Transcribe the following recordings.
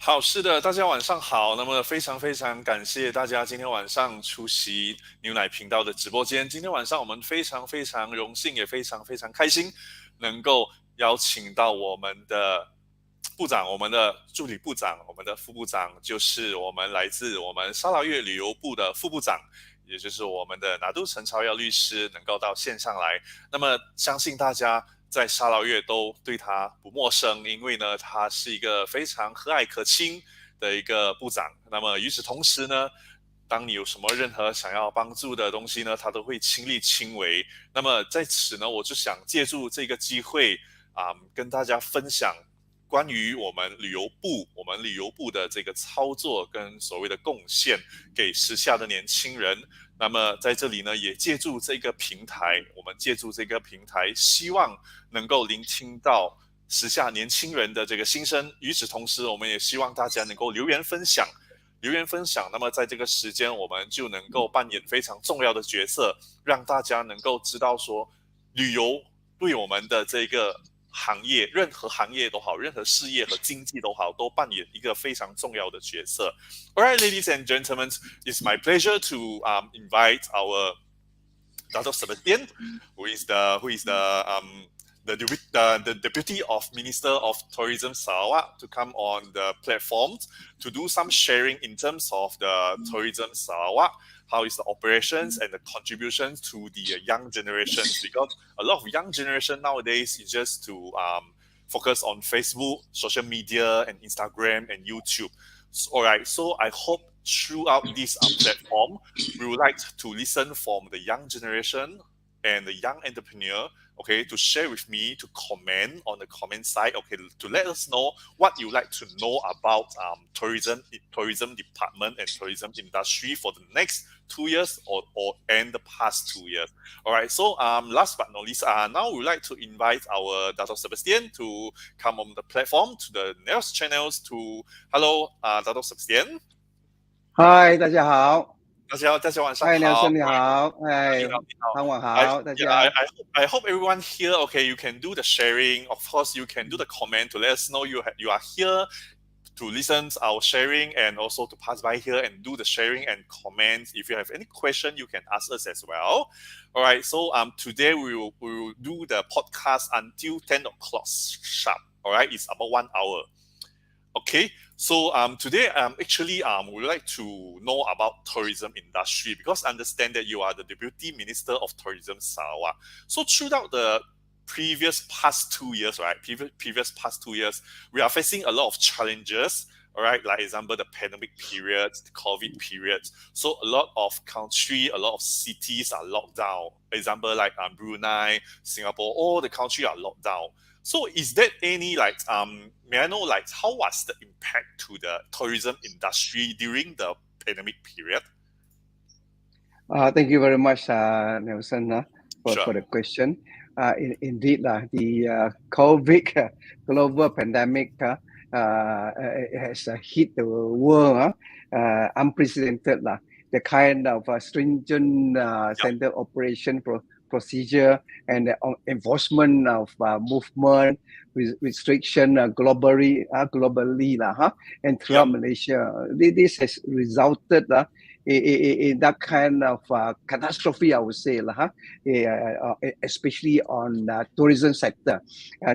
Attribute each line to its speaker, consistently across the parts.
Speaker 1: 好，是的，大家晚上好。那么非常非常感谢大家今天晚上出席牛奶频道的直播间。今天晚上我们非常非常荣幸，也非常非常开心，能够邀请到我们的部长、我们的助理部长、我们的副部长，就是来自我们砂拉越旅游部的副部长，也就是我们的拿督陈超耀律师，能够到线上来。那么相信大家在沙劳越都对他不陌生，因为呢，他是一个非常和蔼可亲的一个部长。那么与此同时呢，当你有什么任何想要帮助的东西呢，他都会亲力亲为。那么在此呢，我就想借助这个机会跟大家分享关于我们旅游部的这个操作跟所谓的贡献给时下的年轻人。那么在这里呢，也借助这个平台，希望能够聆听到时下年轻人的这个心声。与此同时，我们也希望大家能够留言分享。那么在这个时间，我们就能够扮演非常重要的角色，让大家能够知道说，旅游对我们的这个行业，任何行业都好，任何事业和经济都好，都扮演一个非常重要的角色。All right, ladies and gentlemen, it's my pleasure to invite our Datuk Sebastian, who is the Deputy of Minister of Tourism Sarawak, to come on the platform to do some sharing in terms of the tourism Sarawak. How is the operations and the contributions to the young generations? Because a lot of young generation nowadays is just to focus on Facebook, social media, and Instagram and YouTube. All right, so I hope throughout this platform, we would like to listen from the young generation and the young entrepreneur, okay, to share with me, to comment on the comment side, okay, to let us know what you like to know about tourism department and tourism industry for the next 2 years and the past 2 years. All right, so last but not least, now we would like to invite our Datuk Sebastian to come on the platform to the news channels to hello, Datuk Sebastian.
Speaker 2: 嗨，大家好。
Speaker 1: 大家晚上好。
Speaker 2: 嗨，梁生你好。
Speaker 1: 你好。
Speaker 2: 傍晚好，大家。
Speaker 1: I hope everyone here, okay, you can do the sharing. Of course, you can do the comment to let us know you are here to listen to our sharing and also to pass by here and do the sharing and comment. If you have any question, you can ask us as well. All right, so today we will do the podcast until 10 o'clock sharp. All right, it's about 1 hour. Okay, so today actually we would like to know about tourism industry, because I understand that you are the Deputy Minister of Tourism Sarawak. So throughout the previous past 2 years, right? Previous past 2 years, we are facing a lot of challenges. All right, like example, the pandemic period, the COVID period. So a lot of country, a lot of cities are locked down. Example like Brunei, Singapore, all the country are locked down. So is there any may I know how was the impact to the tourism industry during the pandemic period?
Speaker 2: Thank you very much, Nelson, for the question. Indeed, the COVID global pandemic has hit the world unprecedented. The kind of stringent center operation procedure and the enforcement of movement restriction globally and throughout Malaysia. This has resulted in that kind of catastrophe, I would say, especially on the tourism sector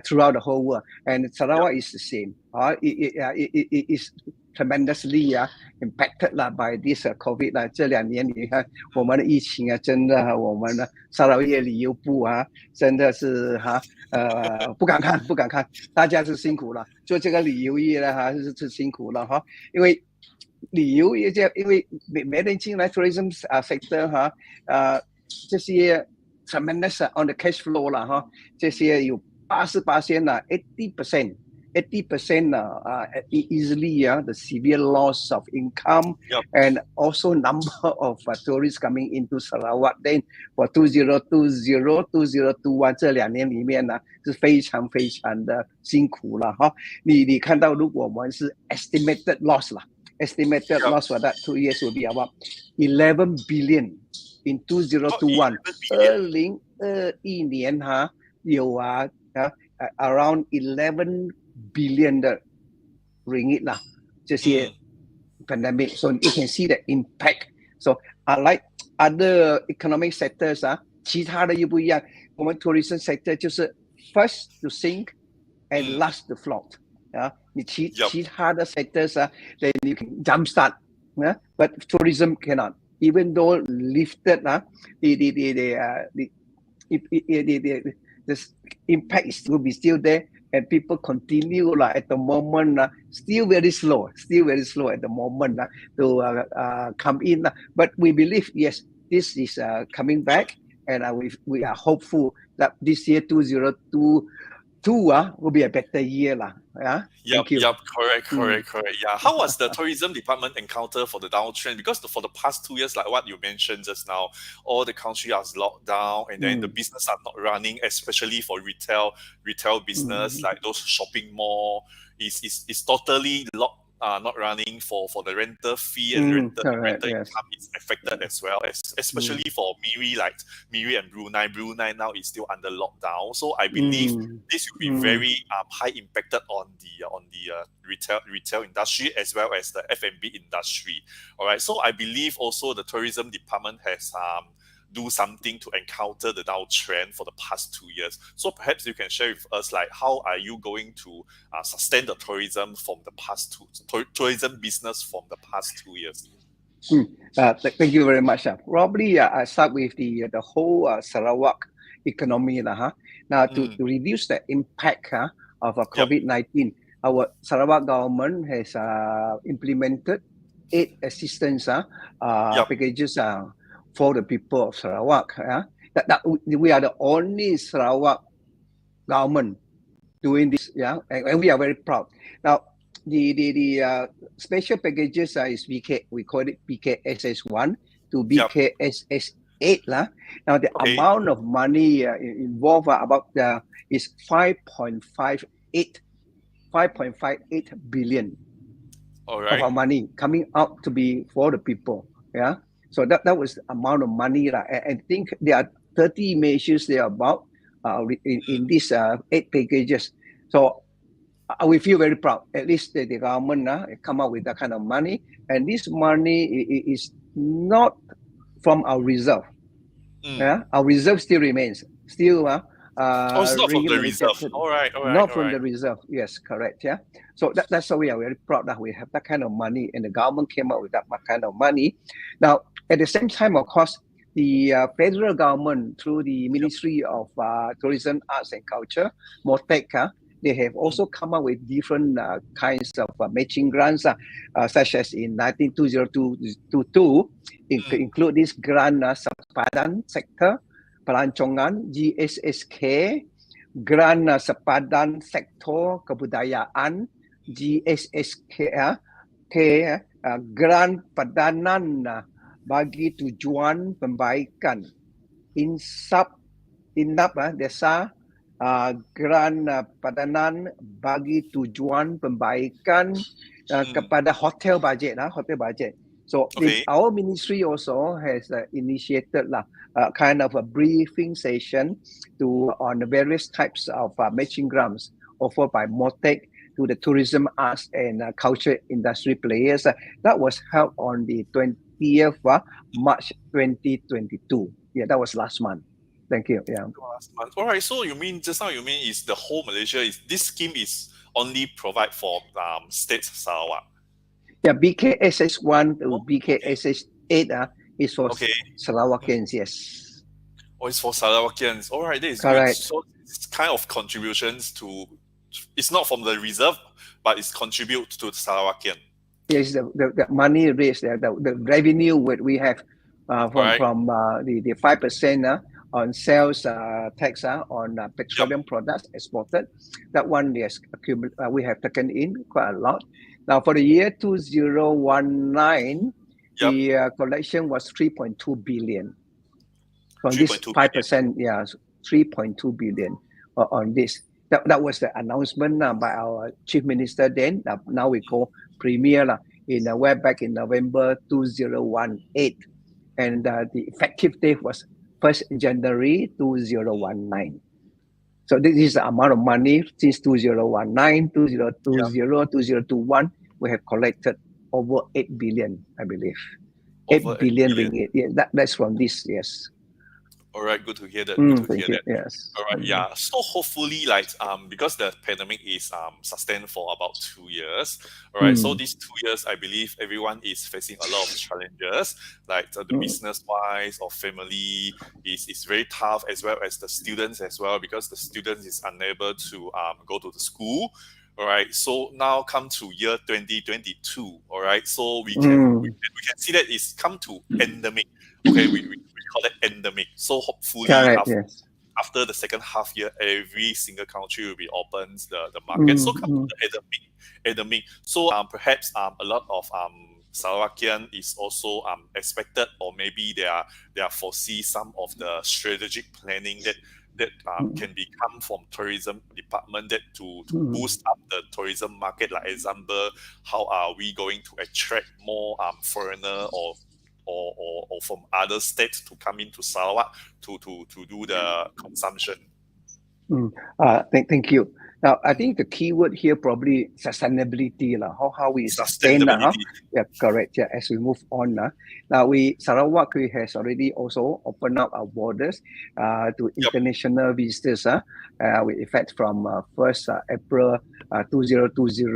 Speaker 2: throughout the whole world. And Sarawak is the same. It is tremendously impacted by this COVID 这2年你看我们的疫情真的我们的沙劳越旅游部真的是不敢看，大家是辛苦了，做这个旅游业是辛苦了因为旅游业因为没人进来 tourism sector 这些 tremendous on the cash flow 这些有88% 80% easily the severe loss of income.
Speaker 1: Yep.
Speaker 2: And also number of tourists coming into Sarawak. Then for 2020 2021这2年里面是非常非常的辛苦了你看到如果我们是 estimated loss loss for that 2 years will be about 11 billion in 2021 2021年有around 11 billion 的 ringgit 这些 pandemic. So you can see the impact. So unlike other economic sectors 其他的又不一样。我们 tourism sector 就是 first to sink and last to float. 你其他的 sectors then you can jumpstart. But tourism cannot. Even though lifted, the impact will be still there, and people continue at the moment still very slow at the moment to come in. But we believe yes, this is coming back, and we are hopeful that this year 2022 will be a better year.
Speaker 1: Correct. Yeah. How was the tourism department encounter for the downtrend? Because for the past 2 years, like what you mentioned just now, all the country has locked down, and then the business are not running, especially for retail business, like those shopping mall is totally locked. Not running for the rental fee and rental income is affected as well, especially for Miri and Brunei. Brunei now is still under lockdown, so I believe this will be very high impacted on the retail industry as well as the F&B industry. All right, so I believe also the tourism department has do something to encounter the downtrend for the past 2 years. So perhaps you can share with us, like, how are you going to sustain the tourism from the past tourism business from the past 2 years?
Speaker 2: Thank you very much. Probably I start with the whole Sarawak economy. Now to reduce the impact of COVID-19, our Sarawak government has implemented 8 assistance packages for the people of Sarawak. That we are the only Sarawak government doing this, and we are very proud. Now, the special packages is we call it BKSS1 to BKSS8. Now, the amount of money involved is 5.58 billion of our money coming out to be for the people. So that was the amount of money. I think there are 30 measures there about in these 8 packages. So we feel very proud. At least the government come up with that kind of money. And this money is not from our reserve. Our reserve still remains. Still
Speaker 1: it's not from the reserve. All right.
Speaker 2: Not from the reserve. Yes, correct. So that's why we are very proud that we have that kind of money, and the government came up with that kind of money. Now, at the same time, of course, the federal government, through the Ministry of Tourism, Arts and Culture, MOTEC, they have also come up with different kinds of matching grants, such as in 2022, include this grant, Spartan Sector, Pelancongan, GSSK, Grant Sepadan Sektor Kebudayaan, GSSK, Grant Padanan bagi tujuan pembaikan, INAP Desa, Grant Padanan bagi tujuan pembaikan kepada hotel budget. So our ministry also has initiated kind of a briefing session on the various types of matching grants offered by MOTEC to the tourism, arts and culture industry players. That was held on the 20th March 2022. That was last month. Thank you.
Speaker 1: Last month. All right. So you mean is the whole Malaysia, this scheme is only provide for states Sarawak?
Speaker 2: BKSS1 to BKSS8 is for Sarawakians, yes.
Speaker 1: It's for Sarawakians. All right, that is
Speaker 2: correct.
Speaker 1: Good. So it's kind of contributions to, it's not from the reserve, but it's contribute to the Sarawakian.
Speaker 2: Yes, the money raised, the revenue we have from the 5% on sales tax on petroleum products exported. That one, yes, we have taken in quite a lot. Now, for the year 2019, the collection was 3.2 billion. From this 5%, 3.2 billion on this. That was the announcement by our chief minister then. Now we call Premier way back in November 2018. And the effective date was 1st January 2019. So this is the amount of money since 2019, 2020, 2021. we have collected over 8 billion, I believe.
Speaker 1: Over
Speaker 2: 8 billion ringgit. Yeah, that's from this, yes.
Speaker 1: All right, good to hear that. Good to hear that.
Speaker 2: Yes.
Speaker 1: All right, yeah. So hopefully, like, because the pandemic is sustained for about 2 years. All right, so these 2 years, I believe everyone is facing a lot of challenges, like the business-wise or family is very tough, as well as the students as well, because the students is unable to go to the school. All right, so now come to year 2022. All right, so we can see that it's come to endemic. Okay, we call it endemic. So hopefully after the second half year, every single country will be opens the market. So come to the endemic. So perhaps a lot of Sarawakian is also expected, or maybe they are foresee some of the strategic planning that can become from tourism department that to boost up the tourism market. Like example, how are we going to attract more foreigner or from other states to come into Sarawak to do the consumption?
Speaker 2: Thank you. Now, I think the key word here probably sustainability. How we sustain that. Yeah, correct. Yeah, as we move on. Now, Sarawak has already also opened up our borders to international visitors with effect from 1st April 2020.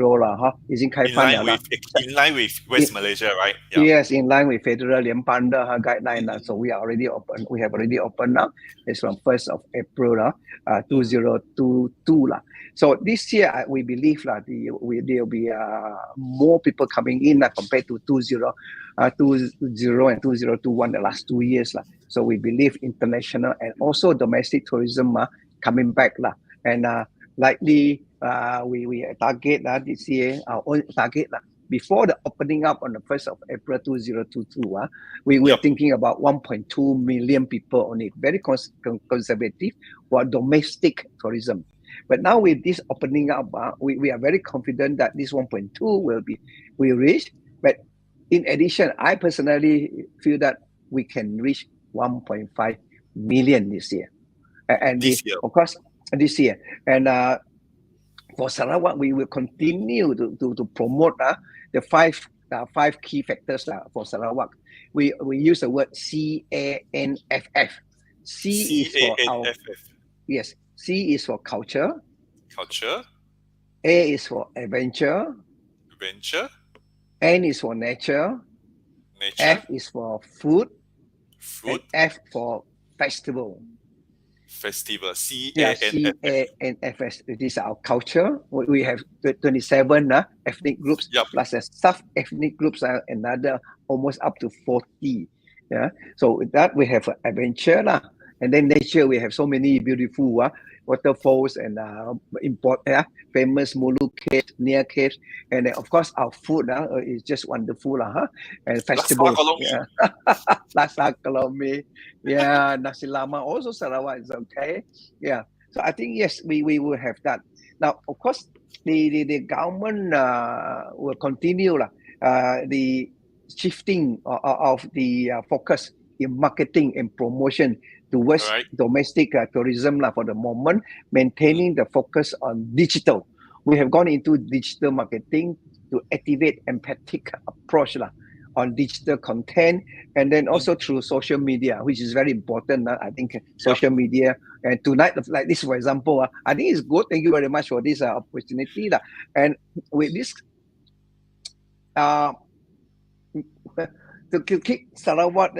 Speaker 1: In line with West Malaysia, right?
Speaker 2: Yeah. Yes, in line with Federal Lian guideline. So we have already opened up. It's from 1st of April 2022. So this year, we believe there will be more people coming in compared to 2020 and 2021, the last 2 years. So we believe international and also domestic tourism coming back. And likely, we target this year, our own target. Before the opening up on the 1st of April 2022, we are thinking about 1.2 million people only, very conservative for domestic tourism. But now with this opening up, we are very confident that this 1.2 will reach. But in addition, I personally feel that we can reach 1.5 million this year. And this year. Of course, this year. And for Sarawak, we will continue to promote the five key factors for Sarawak. We use the word CANFF. C is for our, yes. C is for culture. A is for adventure. N is for nature. F is for food. And F for festival. C-A-N-F-S. This is our culture. We have 27 ethnic groups, plus a sub-ethnic groups, another almost up to 40. Yeah. So with that, we have adventure. And then nature, we have so many beautiful waterfalls and famous Mulu caves, near caves. And then, of course, our food is just wonderful. And festivals. Laksa Kalomi. Yeah, Nasi Lama. Also, Sarawak is okay. Yeah. So I think, yes, we will have that. Now, of course, the government will continue the shifting of the focus in marketing and promotion towards domestic tourism for the moment, maintaining the focus on digital. We have gone into digital marketing to activate empathic approach on digital content, and then also through social media, which is very important. I think social media, and tonight, like this, for example, I think it's good. Thank you very much for this opportunity. And with this, to keep Sarawak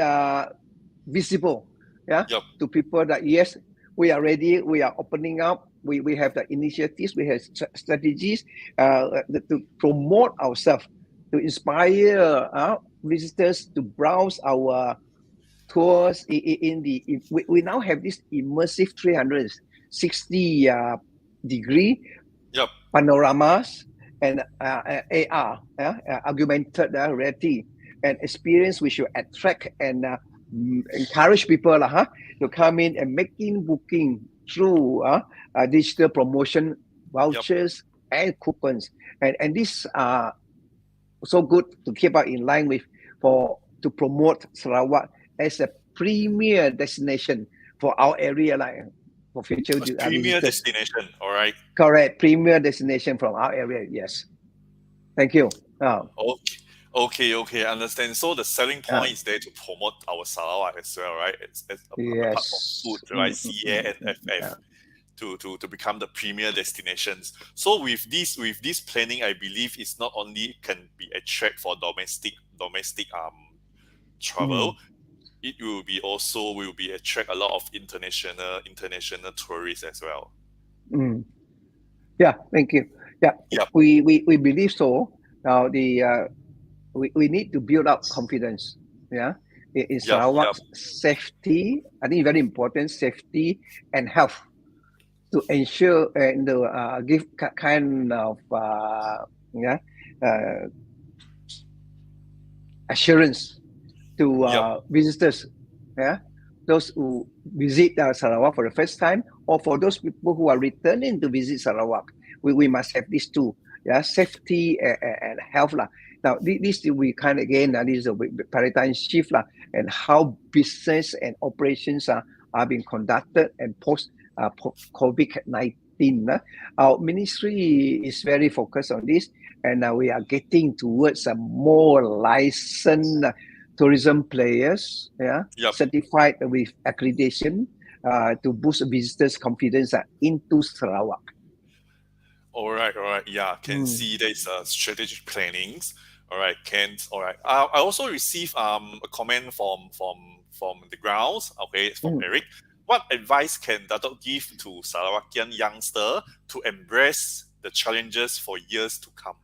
Speaker 2: visible, to people that yes, we are ready, we are opening up, we have the initiatives, we have strategies to promote ourselves, to inspire visitors to browse our tours we now have this immersive 360 degree panoramas and AR, augmented reality, and experience which will attract and encourage people to come in and making booking through digital promotion vouchers and coupons, and these are so good to keep up in line with to promote Sarawak as a premier destination for our area, for future
Speaker 1: premier destination. All right,
Speaker 2: correct, premier destination from our area. Yes, Thank you.
Speaker 1: Okay, I understand. So the selling point is there to promote our Sarawak as well, right? It's apart from food, right? CA and FF to become the premier destinations. So with this planning, I believe it's not only can be attract for domestic travel. It will be attract a lot of international tourists as well.
Speaker 2: Yeah, thank you. Yeah, we believe so. Now we need to build up confidence. Yeah, in Sarawak, safety, I think very important, safety and health, to ensure and give kind of assurance to visitors. Yeah, those who visit Sarawak for the first time, or for those people who are returning to visit Sarawak, we must have these two. Yeah, safety and health lah. Now this we kind of again this is a paradigm shift lah, and how business and operations are being conducted and post COVID-19. Our ministry is very focused on this, and we are getting towards a more licensed tourism players, certified with accreditation to boost visitors' confidence into Sarawak.
Speaker 1: All right. Yeah, can see there's strategic plannings. All right, I also received a comment from the grounds. Okay, from Eric. What advice can Datuk give to Sarawakian youngster to embrace the challenges for years to come?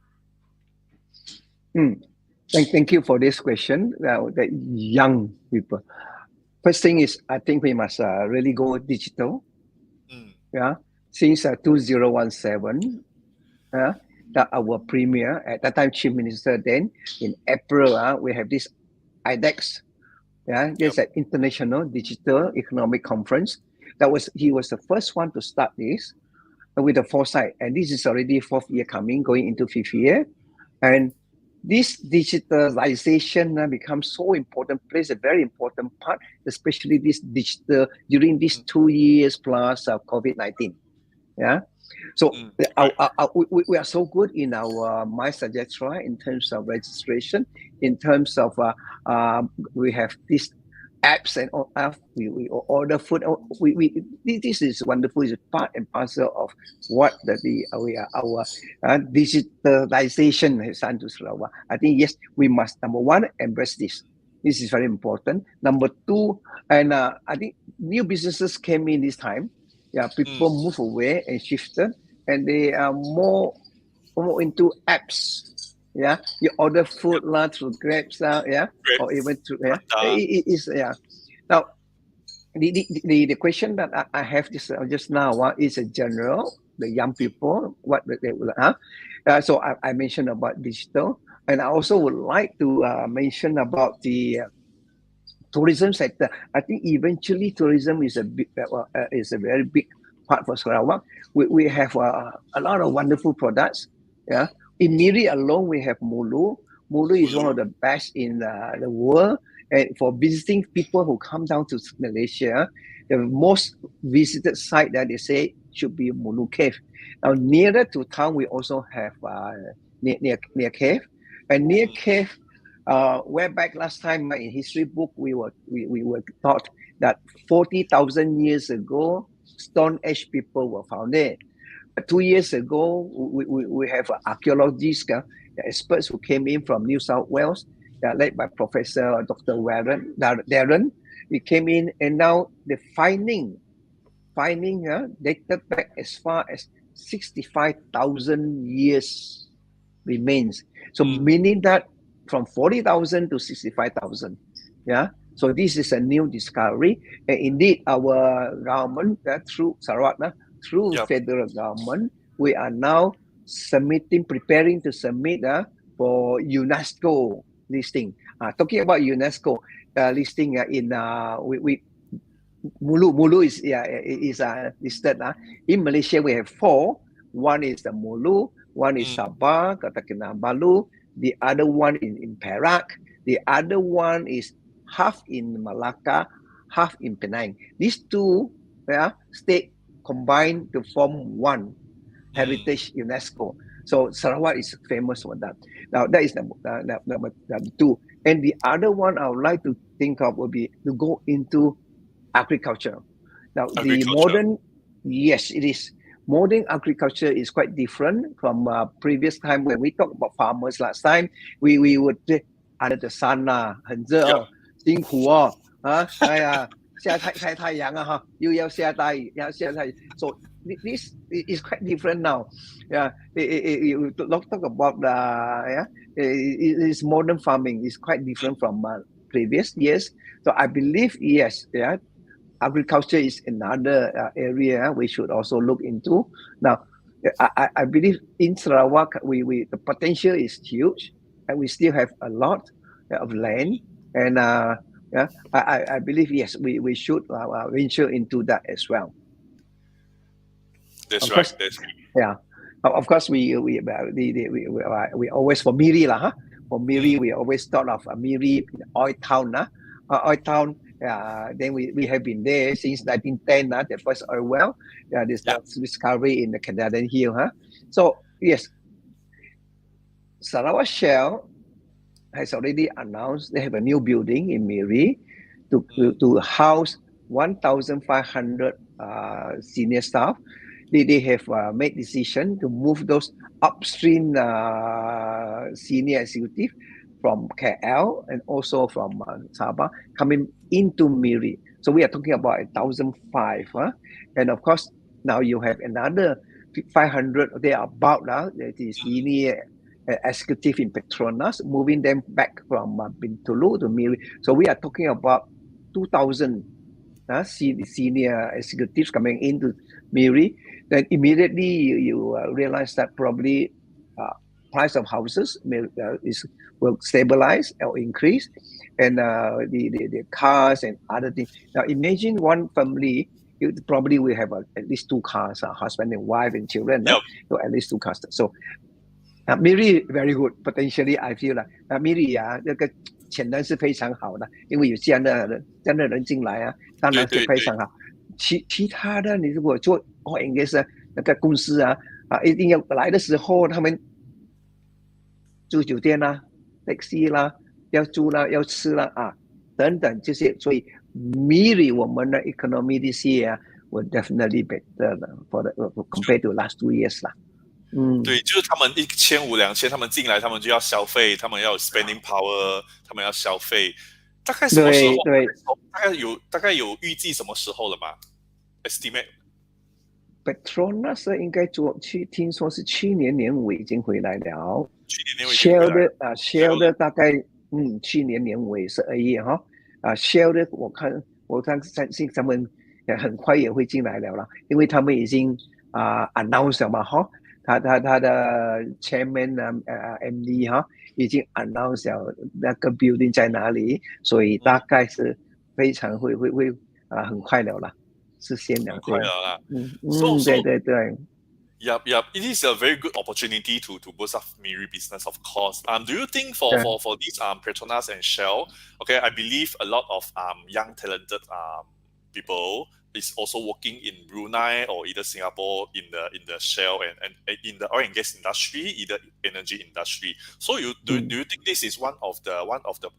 Speaker 2: Thank you for this question. The young people. First thing is, I think we must really go digital. Since 2017, that our premier, at that time Chief Minister, then in April, we have this IDEX. There's an international digital economic conference. He was the first one to start this with the foresight, and this is already 4th year coming, going into 5th year, and this digitalization becomes so important, plays a very important part, especially this digital during these 2 years plus of COVID-19. So we are so good in our MySajetra in terms of registration, in terms of we have these apps and all. We order food. This is wonderful. It's part and parcel of what our digitalization has done to Sarawak. I think yes, we must, number one, embrace this. This is very important. Number two, and I think new businesses came in this time. People move away and shifted, and they are more into apps. You order food through Grabs or even through Now, the question that I have just now is a general, the young people, what they will so I mentioned about digital, and I also would like to mention about the tourism sector. I think eventually tourism is a very big part for Sarawak. We have a lot of wonderful products. In Miri alone, we have Mulu. Mulu is one of the best in the world. And for visiting people who come down to Malaysia, the most visited site that they say should be Mulu Cave. Now, nearer to town, we also have near Cave. And near Cave, where back last time in history book, we were taught that 40,000 years ago, Stone Age people were found there. 2 years ago, we have archaeologists, experts who came in from New South Wales, led by Professor Dr. Darren. He came in, and now the finding dated back as far as 65,000 years remains. So meaning that from 40,000 to 65,000. So this is a new discovery. And indeed, our government, through Sarawak, through federal government, we are now preparing to submit for UNESCO listing. Talking about UNESCO listing in Mulu is listed. In Malaysia, we have 4. One is the Mulu, one is Sabah, Kota Kinabalu, the other one in Perak, the other one is half in Malacca, half in Penang. These two states combined to form one heritage UNESCO. So Sarawak is famous for that. Now that is number two. And the other one I would like to think of would be to go into agriculture. Now the modern, yes, it is. Modern agriculture is quite different from previous time when we talked about farmers last time. We would say under the sun 很热哦，辛苦哦，哎呀，晒太阳啊哈，又要下大雨，要下太阳。So this is quite different now. Yeah, you talk about it is modern farming is quite different from previous years. So I believe yes, yeah. Agriculture is another area we should also look into. Now, I believe in Sarawak, the potential is huge, and we still have a lot of land. And I believe yes, we should venture into that as well.
Speaker 1: That's right.
Speaker 2: Yeah, of course we always for Miri lah. For Miri, we always thought of Miri oil town oil town. Then we have been there since 1910, the first oil well. This discovery in the Canadian Hill. So yes, Sarawak Shell has already announced they have a new building in Miri to house 1,500 senior staff. They have made decision to move those upstream senior executive from KL and also from Sabah coming into Miri. So we are talking about 1,500. And of course, now you have another 500, they are about the senior executive in Petronas, moving them back from Bintulu to Miri. So we are talking about 2,000 senior executives coming into Miri. Then immediately you realize that probably price of houses will stabilize or increase, and the cars and other things. Now imagine one family, you probably will have at least 2 cars, husband and wife and children. So at least 2 cars. So Miri very good. Potentially I feel Miri 这个潜能是非常好的，因为有这样的人进来当然是非常好。其他的你如果做应该是那个公司一定要来的时候他们住酒店taxi 要住要吃等等这些，所以 Miri 我们的 economy this year will definitely better compared to last 2 years
Speaker 1: 对，就是他们1,500、2,000，他们进来，他们就要消费，他们要有 spending power，他们要消费。大概什么时候？
Speaker 2: 对，
Speaker 1: 大概有预计什么时候了吗 ？Estimate。Petronas
Speaker 2: 应该听说是去年年尾已经回来了。
Speaker 1: 去年年尾已经回来了。
Speaker 2: Shell 的大概去年年尾12月Shell 的我相信他们很快也会进来了啦，因为他们已经announce 了嘛他的 chairman MD 已经 announce 了那个 building 在哪里，所以大概是非常会很快了啦，是先了。
Speaker 1: 快了啦。
Speaker 2: 对。
Speaker 1: Yep. It is a very good opportunity to boost up Miri business, of course. Do you think for these Petronas and Shell, okay, I believe a lot of young talented people is also working in Brunei or either Singapore in the Shell and in the oil and gas industry, either energy industry. So do you think this is one of the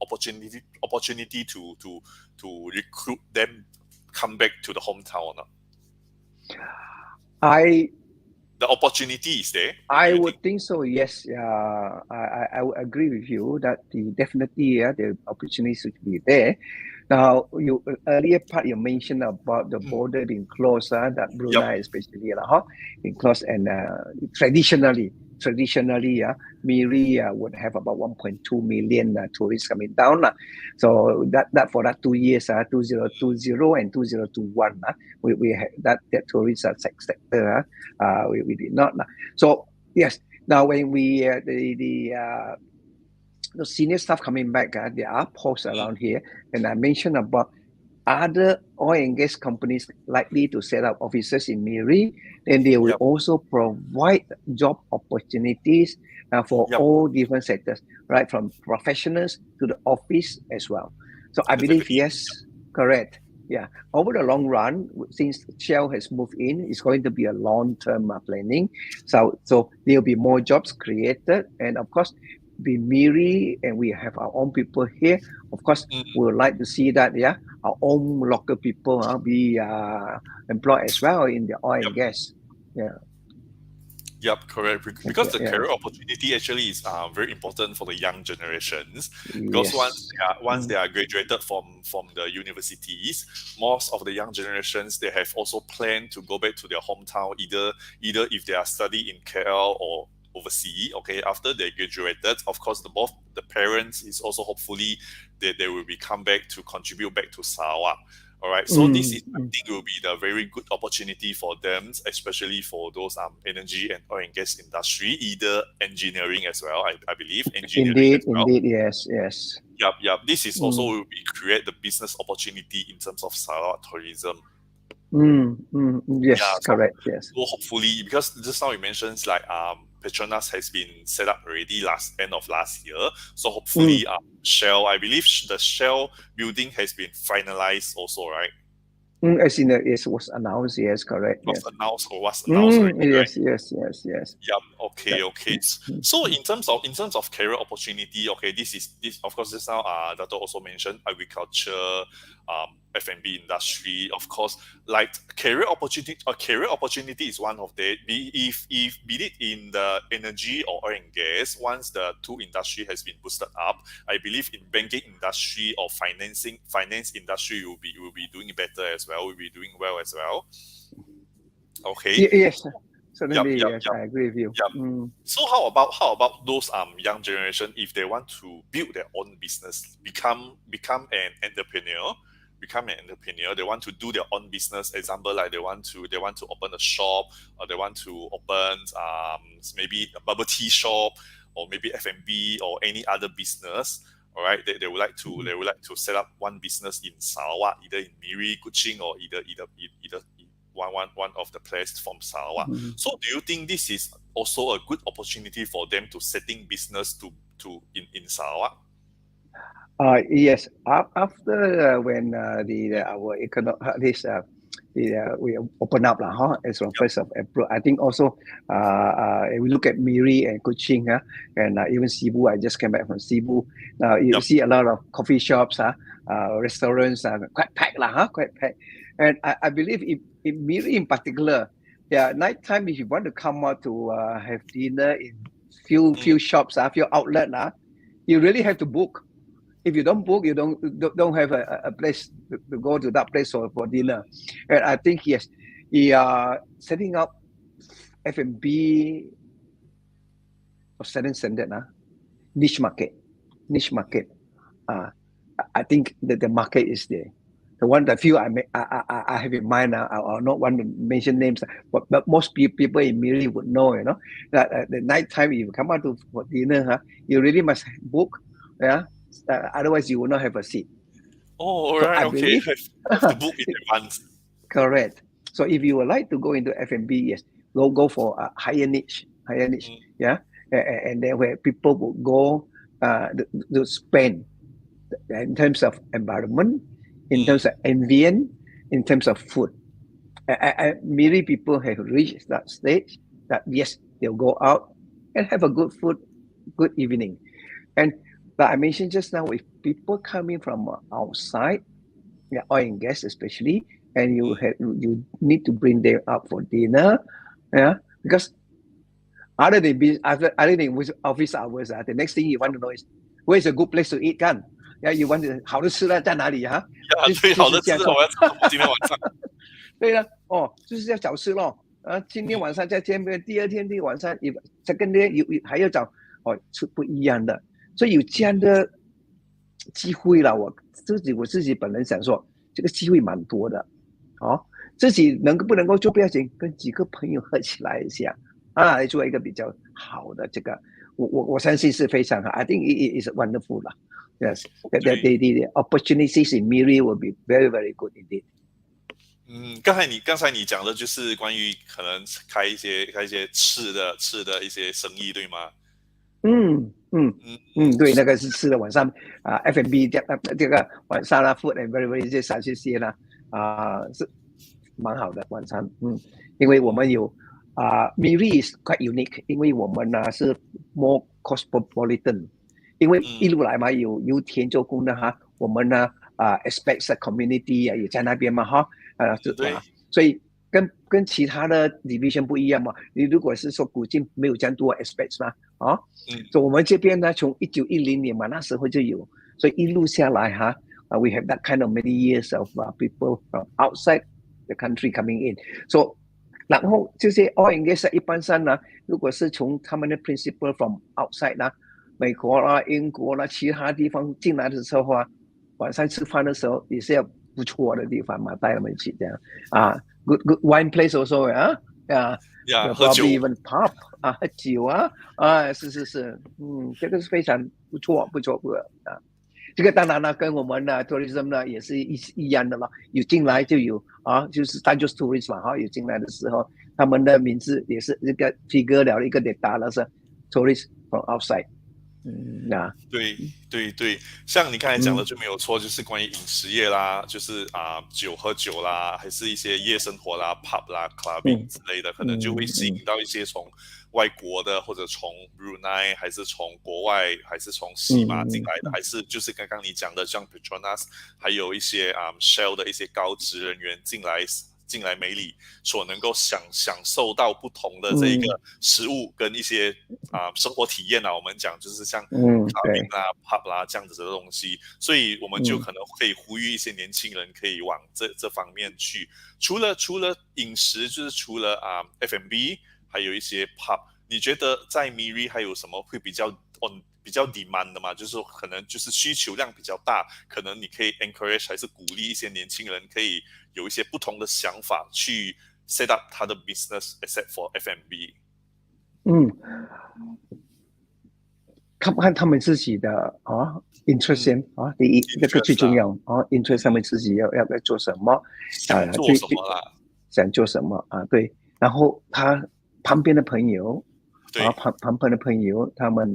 Speaker 1: opportunity to recruit them come back to the hometown? The opportunity is there.
Speaker 2: I would think so. Yes, I would agree with you that definitely the opportunity should be there. Now, earlier part you mentioned about the border being closed, that Brunei especially being closed, and traditionally, Miri would have about 1.2 million tourists coming down. So that for that 2 years, 2020 and 2021, we had that tourist sector. We did not. So yes, now when we the senior staff coming back, there are posts around here, and I mentioned about other oil and gas companies likely to set up offices in Miri, and they will also provide job opportunities for all different sectors, right, from professionals to the office as well. So I believe yes, correct. Yeah, over the long run, since Shell has moved in, it's going to be a long-term planning. So there'll be more jobs created, and of course, be Miri, and we have our own people here. Of course, we would like to see that our own local people be employed as well in the oil and gas. Yeah.
Speaker 1: Yep, correct. Because the career opportunity actually is very important for the young generations. Because once they are graduated from the universities, most of the young generations, they have also planned to go back to their hometown, either if they are studying in KL or overseas. Okay, after they graduated, of course, both the parents is also hopefully they will be come back to contribute back to Sarawak. All right, so this is, I think, will be the very good opportunity for them, especially for those energy and oil and gas industry, either engineering as well. I believe engineering as well.
Speaker 2: Indeed, yes.
Speaker 1: Yep. This is also will be create the business opportunity in terms of Sarawak tourism.
Speaker 2: Yes, correct. Yes.
Speaker 1: So hopefully, because just now you mentioned like Petronas has been set up already end of last year. So hopefully, Shell, I believe the Shell building has been finalized also, right?
Speaker 2: As in it was announced, yes, correct.
Speaker 1: Was announced already, right?
Speaker 2: Yes.
Speaker 1: Yep. Okay. So in terms of career opportunity, okay, this of course just now Dato also mentioned agriculture, F&B industry, of course, like career opportunity is one of the be it in the energy or oil and gas. Once the two industry has been boosted up, I believe in banking industry or finance industry will be doing better as well. Will be doing well as well. Okay.
Speaker 2: Yes. Certainly,
Speaker 1: Yep.
Speaker 2: yes, I agree with you.
Speaker 1: Yep. So how about those young generation, if they want to build their own business, become an entrepreneur, they want to do their own business. Example, like they want to open a shop, or they want to open maybe a bubble tea shop, or maybe F&B or any other business. All right, they would like to set up one business in Sarawak, either in Miri, Kuching, or either one of the places from Sarawak. So do you think this is also a good opportunity for them to setting business in Sarawak?
Speaker 2: Yes. After when our we open up as from 1st of April, I think also we look at Miri and Kuching and even Cebu. I just came back from Cebu. Now you see a lot of coffee shops, restaurants quite packed quite packed. And I believe in Miri in particular, nighttime, if you want to come out to have dinner in few shops, few outlets, you really have to book. If you don't book, you don't have a place to go to that place for dinner. And I think yes, setting up F&B of certain standard, niche market. I think that the market is there. The few I have in mind, I'll not want to mention names, but most people in Miri would know, that at the night time, if you come out for dinner, you really must book, otherwise you will not have a seat.
Speaker 1: Oh, all right, okay. Have to book in advance.
Speaker 2: Correct. So if you would like to go into F&B, yes, go for a higher niche, and then where people will go to spend in terms of environment, in terms of ambient, in terms of food. Many people have reached that stage that yes, they'll go out and have a good food, good evening. And like I mentioned just now, if people coming from outside, oil and gas especially, and you need to bring them out for dinner, because other than office hours, the next thing you want to know is where's a good place to eat, kan? You want to 好的吃的在哪里啊？
Speaker 1: 对，好的吃的我要吃今天晚上。
Speaker 2: 对了，就是要早吃咯。今天晚上在这边，第二天的晚上second day还要找吃不一样的，所以有这样的机会啦。我自己本人想说，这个机会蛮多的。自己不能够做不要紧，跟几个朋友合起来一下来做一个比较好的这个，我相信是非常好。I think it is wonderful 啦。Yes, the opportunities in Miri will be very, very good indeed.
Speaker 1: 刚才你讲的就是关于可能开一些吃的一些生意，对吗？
Speaker 2: 对，那个是吃的晚上F&B 这个晚上food and very 这些啦。是蛮好的晚餐，因为我们有Miri is quite unique， 因为我们呢是 more cosmopolitan， 因为一路来嘛有油田做工的哈，我们呢expect community 也在那边嘛哈，所以跟其他的 division 不一样嘛，你如果是说古晋没有这样多 aspects 嘛，所以我们这边呢从1910年嘛那时候就有，所以一路下来哈，we have that kind of many years of people from outside the country coming in， so 然后这些 oil and gas 一般上呢，如果是从他们的 principle from outside 呢，美国啦、英国啦、其他地方进来的时候啊，晚上吃饭的时候也是要不错的地方嘛，带他们去这样good wine place also
Speaker 1: 喝酒
Speaker 2: probably even pub 喝酒是，这个是非常不错这个当然了，跟我们的 tourism 呢也是一样的了，有进来就有就是单就是 tourist 嘛有进来的时候，他们的名字也是这个 figure 了一个 data 了是 tourist from outside。
Speaker 1: 对，像你刚才讲的就没有错，就是关于饮食业啦，就是喝酒啦，还是一些夜生活啦 ，pub 啦 ，clubbing 之类的，可能就会吸引到一些从外国的，或者从 Brunei， 还是从国外，还是从西马进来的，还是就是刚刚你讲的像 Petronas， 还有一些Shell 的一些高职人员进来美里所能够享受到不同的这一个食物跟一些生活体验我们讲就是像咖啡啦、pub 啦这样子的东西，所以我们就可能可以呼吁一些年轻人可以往这方面去。除了饮食，就是除了F&B， 还有一些 pub， 你觉得在 Miri 还有什么会比较 demand 的嘛？就是说可能就是需求量比较大，可能你可以 encourage 还是鼓励一些年轻人可以有一些不同的想法去 set up 他的 business except for F&B。
Speaker 2: 看他们自己的interest 先第一这个最重要interest 他们自己要做什么，
Speaker 1: 想做什么啦？
Speaker 2: 想做什么对，然后他旁边的朋友。旁边的朋友他们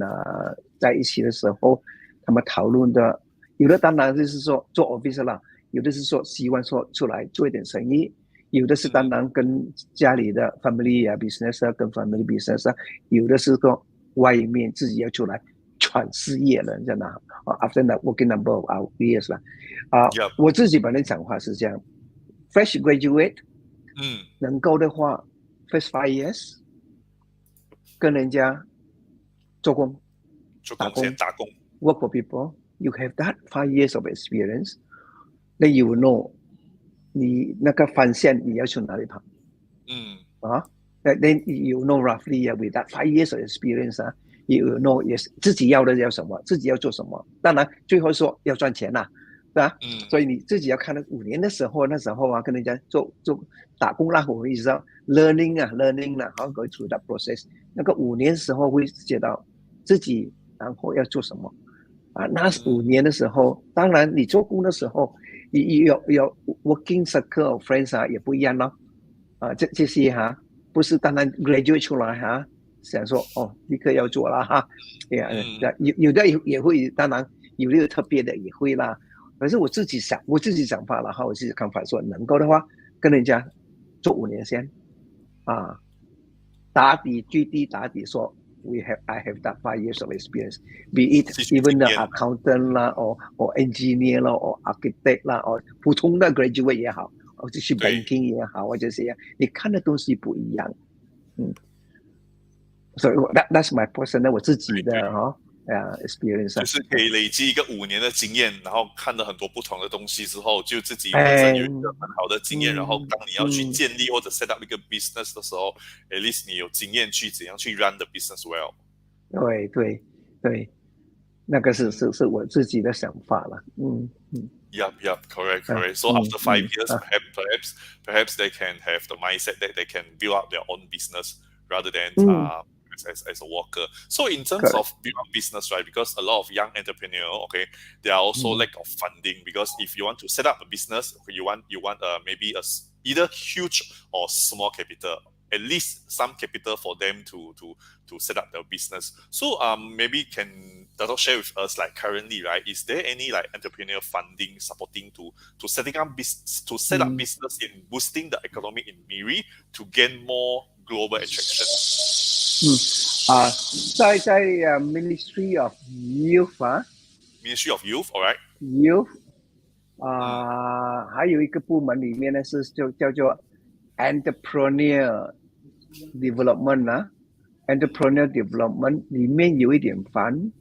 Speaker 2: 在一起的时候，他们讨论的有的当然就是说做 office 啦，有的是说希望说出来做一点生意，有的是当然跟家里的 family business 跟 family business 有的是说外面自己要出来闯事业了，这样after that working number of our years 啦我自己本人讲话是这样 ，fresh graduate 能够的话 first 5 years。跟人家做工打工 work for people, you have that 5 years of experience, then you will know 你那个方向你要去哪里跑then you know roughly with that 5 years of experience you will know yes 自己要的要什么，自己要做什么，当然最后说要赚钱啦对吧所以你自己要看到5年的时候，那时候跟人家做打工啦，我们一直到 learning 啦go through that process， 那个5年的时候会知道自己然后要做什么那5年的时候，当然你做工的时候有 working circle of friends 也不一样咯这些不是当然 graduate 出来想说立刻要做啦有的也会，当然有的特别的也会啦。可是我自己想法了我自己看法说，能够的话跟人家做5年先最低打底说 I have that 5 years of experience, be it even the accountant 啦or engineer 啦or architect 啦or 普通的 graduate 也好，或者是 banking 也好，或者是你看的东西不一样所以 that's my personal 我自己的experience
Speaker 1: 就是可以累积一个5年的经验，然后看了很多不同的东西之后，就自己本身有一个很好的经验，然后当你要去建立或者 set up 一个 business 的时候，at least 你有经验去怎样去 run the business well。
Speaker 2: 对，那个是我自己的想法了。
Speaker 1: Yep, correct. So after 5 years, perhaps they can have the mindset that they can build up their own business rather than as a worker. So in terms of building business, right, because a lot of young entrepreneurs, they are also lack of funding, because if you want to set up a business, you want maybe either huge or small capital. at least some capital for them to set up their business. So maybe can Dato share with us, like currently, right? Is there any like entrepreneurial funding supporting to setting up set up business in boosting the economy in Miri to gain more global attraction?
Speaker 2: 在Ministry of Youth
Speaker 1: Ministry of Youth, alright.
Speaker 2: Youth 还有一个部门里面呢是叫做 Entrepreneur Development Entrepreneur Development 里面有一点fund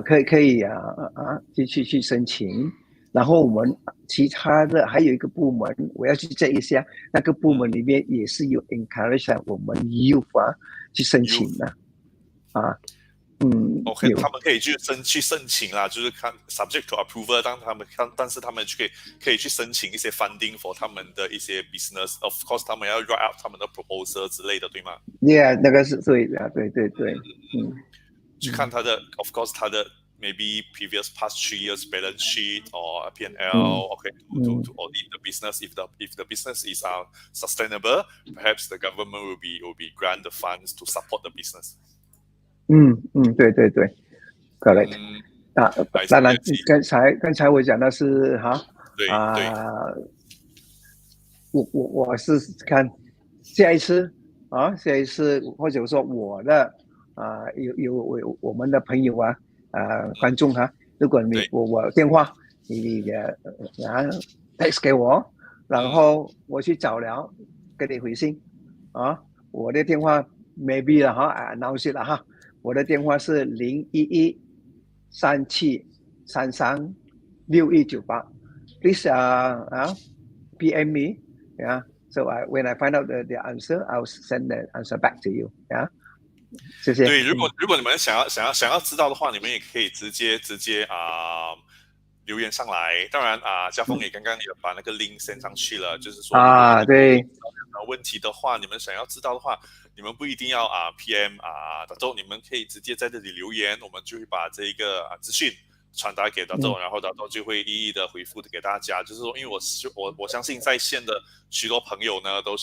Speaker 2: 可以去申请，然后我们其他的还有一个部门，我要去check一下，那个部门里面也是有 encourage 我们 youth 去申请的
Speaker 1: OK， 他们可以去申请啦，就是看 subject to approval， 但是他们可以去申请一些 funding for 他们的一些 business。Of course， 他们要 write out 他们的 proposal 之类的，对吗
Speaker 2: ？Yeah， 那个是对的，对。
Speaker 1: 去看他的 ，of course， 他的 maybe previous past 3 years balance sheet or P&L，OK， to audit the business. If the business is sustainable, perhaps the government will be grant the funds to support the business.
Speaker 2: 对 ，correct。当然，刚才我讲的是
Speaker 1: 对。
Speaker 2: 我是看下一次或者说我的有我们的朋友观众如果我电话你text 给我，然后我去找了给你回信我的电话 maybe 了announce 了我的电话是01137336198 please PM me so when I find out the answer I'll send the answer back to you 谢谢。
Speaker 1: 对，如果你们想要知道的话，你们也可以直接留言上来。当然家峰也刚刚也把那个 link send 上去了，就是说
Speaker 2: 对，
Speaker 1: 问题的话，你们想要知道的话，你们不一定要PM大周，你们可以直接在这里留言，我们就会把这一个资讯传达给大周，然后大周就会一一的回复给大家。就是说，因为我相信在线的许多朋友呢，都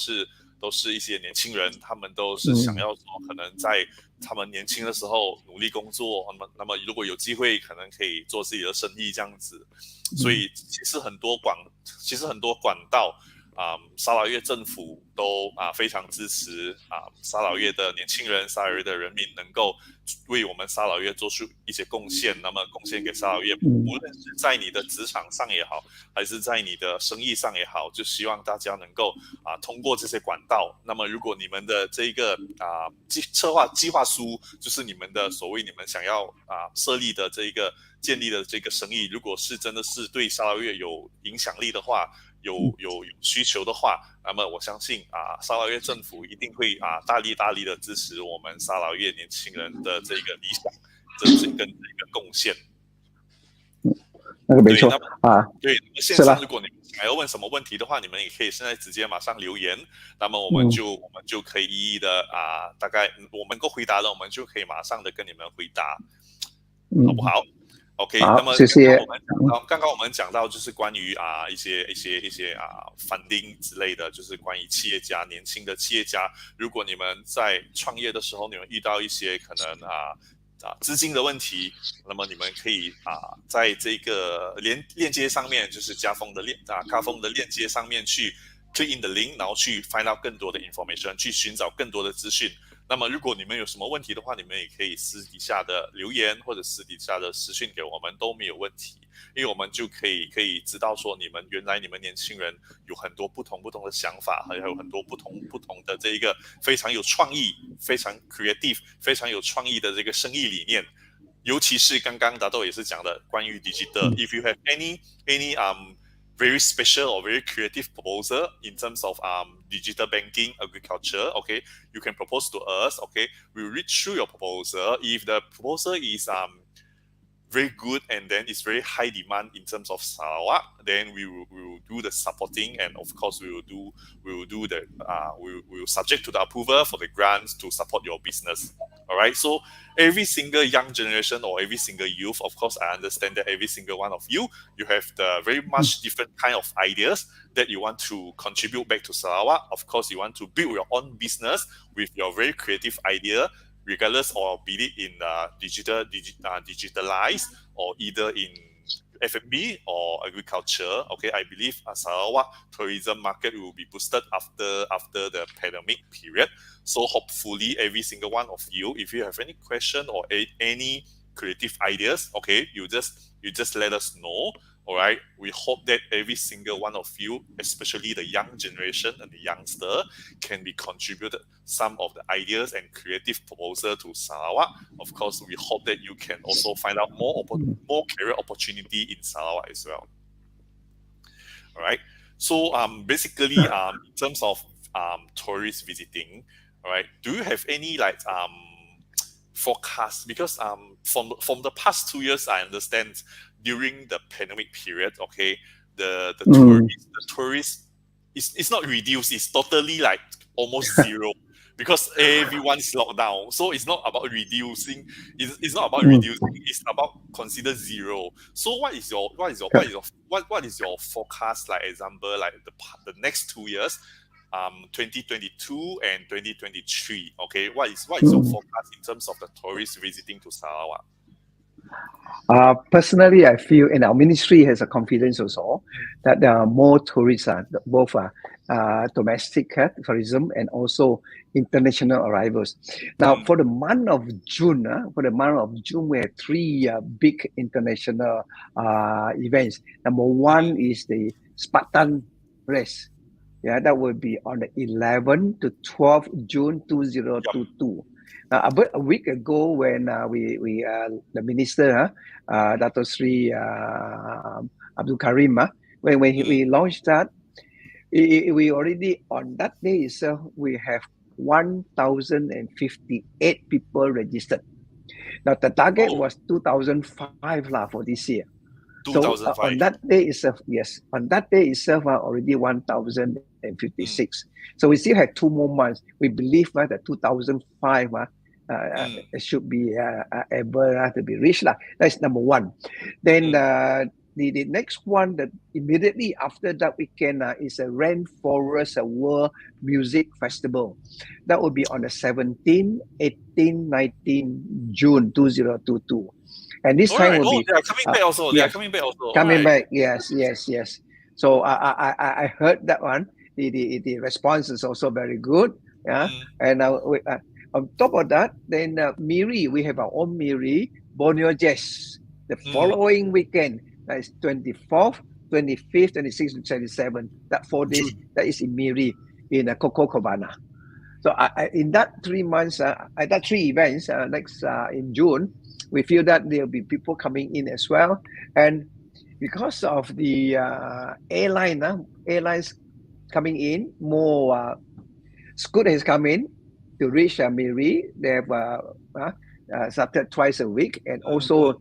Speaker 1: 是一些年轻人，他们都是想要说，可能在他们年轻的时候努力工作，那么如果有机会，可能可以做自己的生意这样子。所以其实很多管道沙劳越政府都非常支持沙劳越的年轻人、沙劳越的人民能够为我们沙劳越做出一些贡献，那么贡献给沙劳越，无论是在你的职场上也好，还是在你的生意上也好，就希望大家能够通过这些管道。那么如果你们的这个计划书，就是你们的所谓你们想要设立的这一个建立的这个生意，如果是真的是对沙劳越有影响力的话，有需求的话，那么我相信沙劳越政府一定会大力的支持我们沙劳越年轻人的这个理想，跟这个贡献。
Speaker 2: 那个没错
Speaker 1: 对，线上如果你们想要问什么问题的话，你们也可以现在直接马上留言，那么我们就可以一一的大概我们够回答了，我们就可以马上的跟你们回答，好不好？OK， 那么
Speaker 2: 谢谢。
Speaker 1: 刚刚我们讲到就是关于一些funding 之类的，就是关于企业家，年轻的企业家，如果你们在创业的时候，你们遇到一些可能资金的问题，那么你们可以在这个链接上面，就是家峰的链接上面去 click in the link， 然后去 find out 更多的 information， 去寻找更多的资讯。那么如果你们有什么问题的话，你们也可以私底下的留言或者私底下的私讯给我们都没有问题，因为我们就可以知道说原来你们年轻人有很多不同的想法，还有很多不同的这一个非常有创意、非常 creative、非常有创意的这个生意理念，尤其是刚刚达豆也是讲的关于 digital。If you have any very special or very creative proposal in terms of digital banking, agriculture, okay, you can propose to us, okay, we'll read through your proposal. If the proposal is very good and then it's very high demand in terms of Sarawak, then we will do the supporting, and of course we will subject to the approval for the grants to support your business. All right, so every single young generation or every single youth, of course, I understand that every single one of you have the very much different kind of ideas that you want to contribute back to Sarawak. Of course, you want to build your own business with your very creative idea, regardless or be it in digitalized or either in F&B or agriculture. Okay, I believe Sarawak tourism market will be boosted after the pandemic period. So hopefully every single one of you, if you have any question or any creative ideas, okay, you just let us know. All right, we hope that every single one of you, especially the young generation and the youngster, can be contributed some of the ideas and creative proposal to Sarawak. Of course, we hope that you can also find out more career opportunity in Sarawak as well. All right. So basically, in terms of tourist visiting, all right, do you have any forecast? Because from the past 2 years, I understand during the pandemic period, okay, the tourist is not reduced, it's totally almost zero because everyone is locked down. So it's not about reducing, it's not about reducing, it's about consider zero. So what is your forecast, example, the next 2 years, 2022 and 2023, okay, what is your forecast in terms of the tourists visiting to Sarawak?
Speaker 2: Personally, I feel, and our ministry has a confidence also, that there are more tourists, both domestic tourism and also international arrivals. Now, for the month of June, we have 3 big international events. Number one is the Spartan Race. Yeah, that will be on the 11th to 12th June 2022. About a week ago, when the minister, Datuk Sri Abdul Karim, when we launched that, we already, on that day itself, we have 1,058 people registered. Now, the target was 2,005 for this year. So on that day itself, already 1,056. So we still have 2 more months. We believe that 2,005 should be able to be reached. That's number one. Then the next one, that immediately after that weekend, is a Rainforest World Music Festival. That will be on the 17, 18, 19 June 2022. And this time will be...
Speaker 1: They are coming back also. They are coming back also.
Speaker 2: Coming back, yes. So I heard that one. The response is also very good. Yeah. And on top of that, then Miri, we have our own Miri, Borneo Jazz. The following weekend, that is 24th, 25th, 26th, and 27th. That 4 days, that is in Miri, in Coco Cabana. So in that 3 months, that 3 events, next in June, we feel that there will be people coming in as well. And because of the airlines coming in, more Scoot has come in to reach Miri. They have started twice a week, and also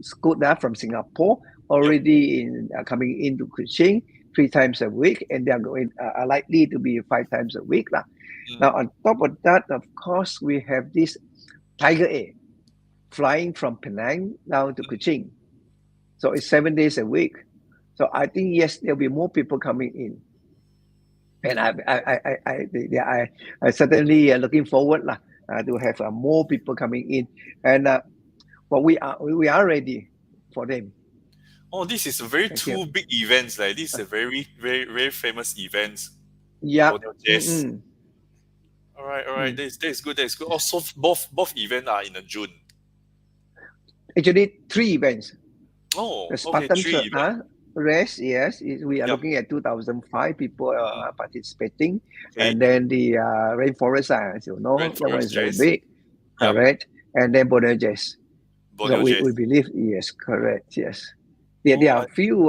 Speaker 2: Scoot from Singapore already coming into Kuching 3 times a week, and they are are likely to be 5 times a week. Now, on top of that, of course, we have this Tiger Air flying from Penang down to Kuching. So it's 7 days a week. So I think, yes, there'll be more people coming in. And I certainly looking forward to have more people coming in. And we are ready for them.
Speaker 1: Oh, this is two big events. This is a very, very, very famous events.
Speaker 2: Yeah.
Speaker 1: Yes. All right. That's good. Also, both events are in June.
Speaker 2: Actually, 3 events.
Speaker 1: Oh,
Speaker 2: the Spartan
Speaker 1: 3 events.
Speaker 2: Race, yes, we are looking at 2,005 people participating.
Speaker 1: Okay.
Speaker 2: And then the Rainforest, as you know, that one is very big. Correct. And then Borneo Jazz. So we believe, yes, correct, yes. There are few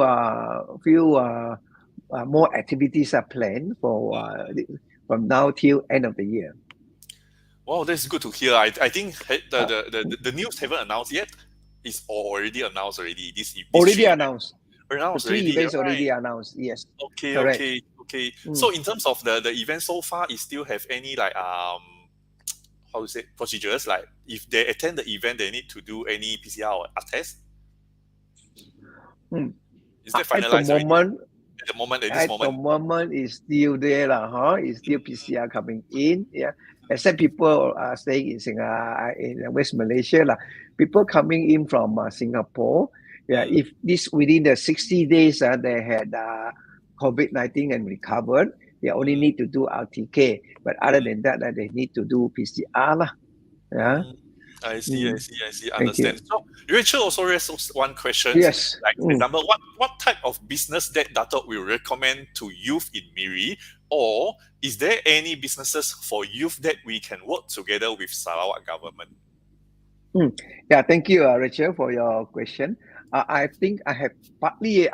Speaker 2: more activities are planned for from now till end of the year.
Speaker 1: Wow, that's good to hear. I think the news haven't announced yet. It's already announced already. This
Speaker 2: already announced.
Speaker 1: Announced
Speaker 2: the 3
Speaker 1: already,
Speaker 2: events
Speaker 1: right?
Speaker 2: Already announced. Yes.
Speaker 1: Okay. So in terms of the event so far, it still have any how to say procedures, like if they attend the event, they need to do any PCR or test? Is that finalized
Speaker 2: at
Speaker 1: the
Speaker 2: moment is still there It's still PCR coming in, except people are staying in West Malaysia people coming in from Singapore, if this within the 60 days they had COVID-19 and recovered, they only need to do RTK, but other than that they need to do PCR
Speaker 1: I see, understand. So Rachel also raised one question.
Speaker 2: Yes.
Speaker 1: Like, for example, what type of business that Datuk will recommend to youth in Miri? Or is there any businesses for youth that we can work together with Sarawak government?
Speaker 2: Thank you, Rachel, for your question. I think I have partly